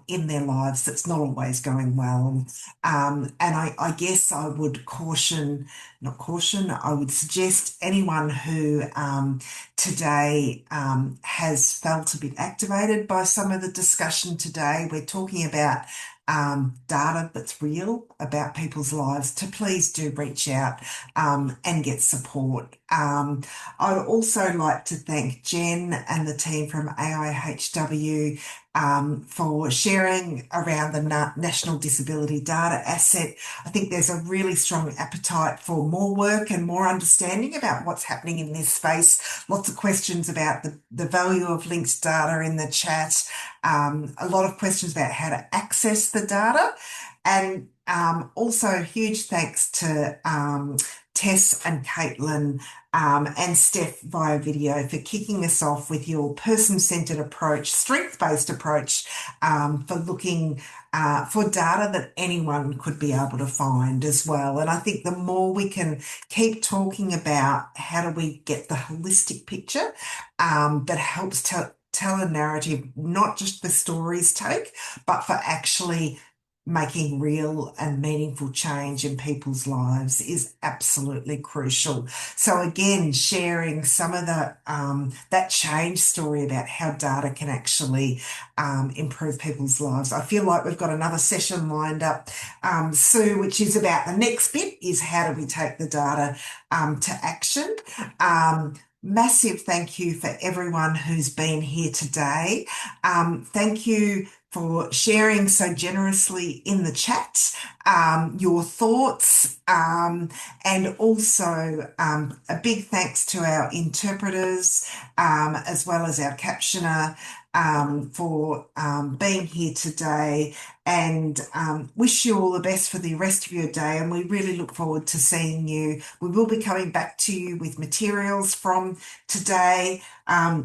in their lives that's not always going well. And I guess I would I would suggest anyone who today has felt a bit activated by some of the discussion today. We're talking about data that's real about people's lives, to please do reach out and get support. I would also like to thank Jen and the team from AIHW for sharing around the National Disability Data Asset. I think there's a really strong appetite for more work and more understanding about what's happening in this space. Lots of questions about the value of linked data in the chat. A lot of questions about how to access the data. And also huge thanks to Tess and Caitlin and Steph via video for kicking us off with your person-centred approach, strength-based approach for looking for data that anyone could be able to find as well. And I think the more we can keep talking about how do we get the holistic picture that helps tell a narrative, not just for stories' take, but for actually making real and meaningful change in people's lives, is absolutely crucial. So again, sharing some of the that change story about how data can actually improve people's lives. I feel like we've got another session lined up, Sue, which is about the next bit, is how do we take the data to action. Massive thank you for everyone who's been here today. Thank you for sharing so generously in the chat your thoughts, and also a big thanks to our interpreters as well as our captioner for being here today, and wish you all the best for the rest of your day. And we really look forward to seeing you. We will be coming back to you with materials from today.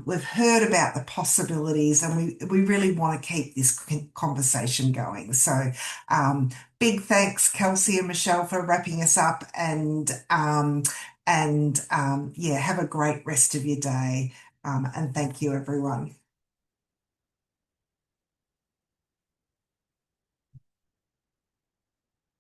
We've heard about the possibilities, and we really want to keep this conversation going. So big thanks, Kelsey and Michelle, for wrapping us up, and yeah, have a great rest of your day. And thank you, everyone.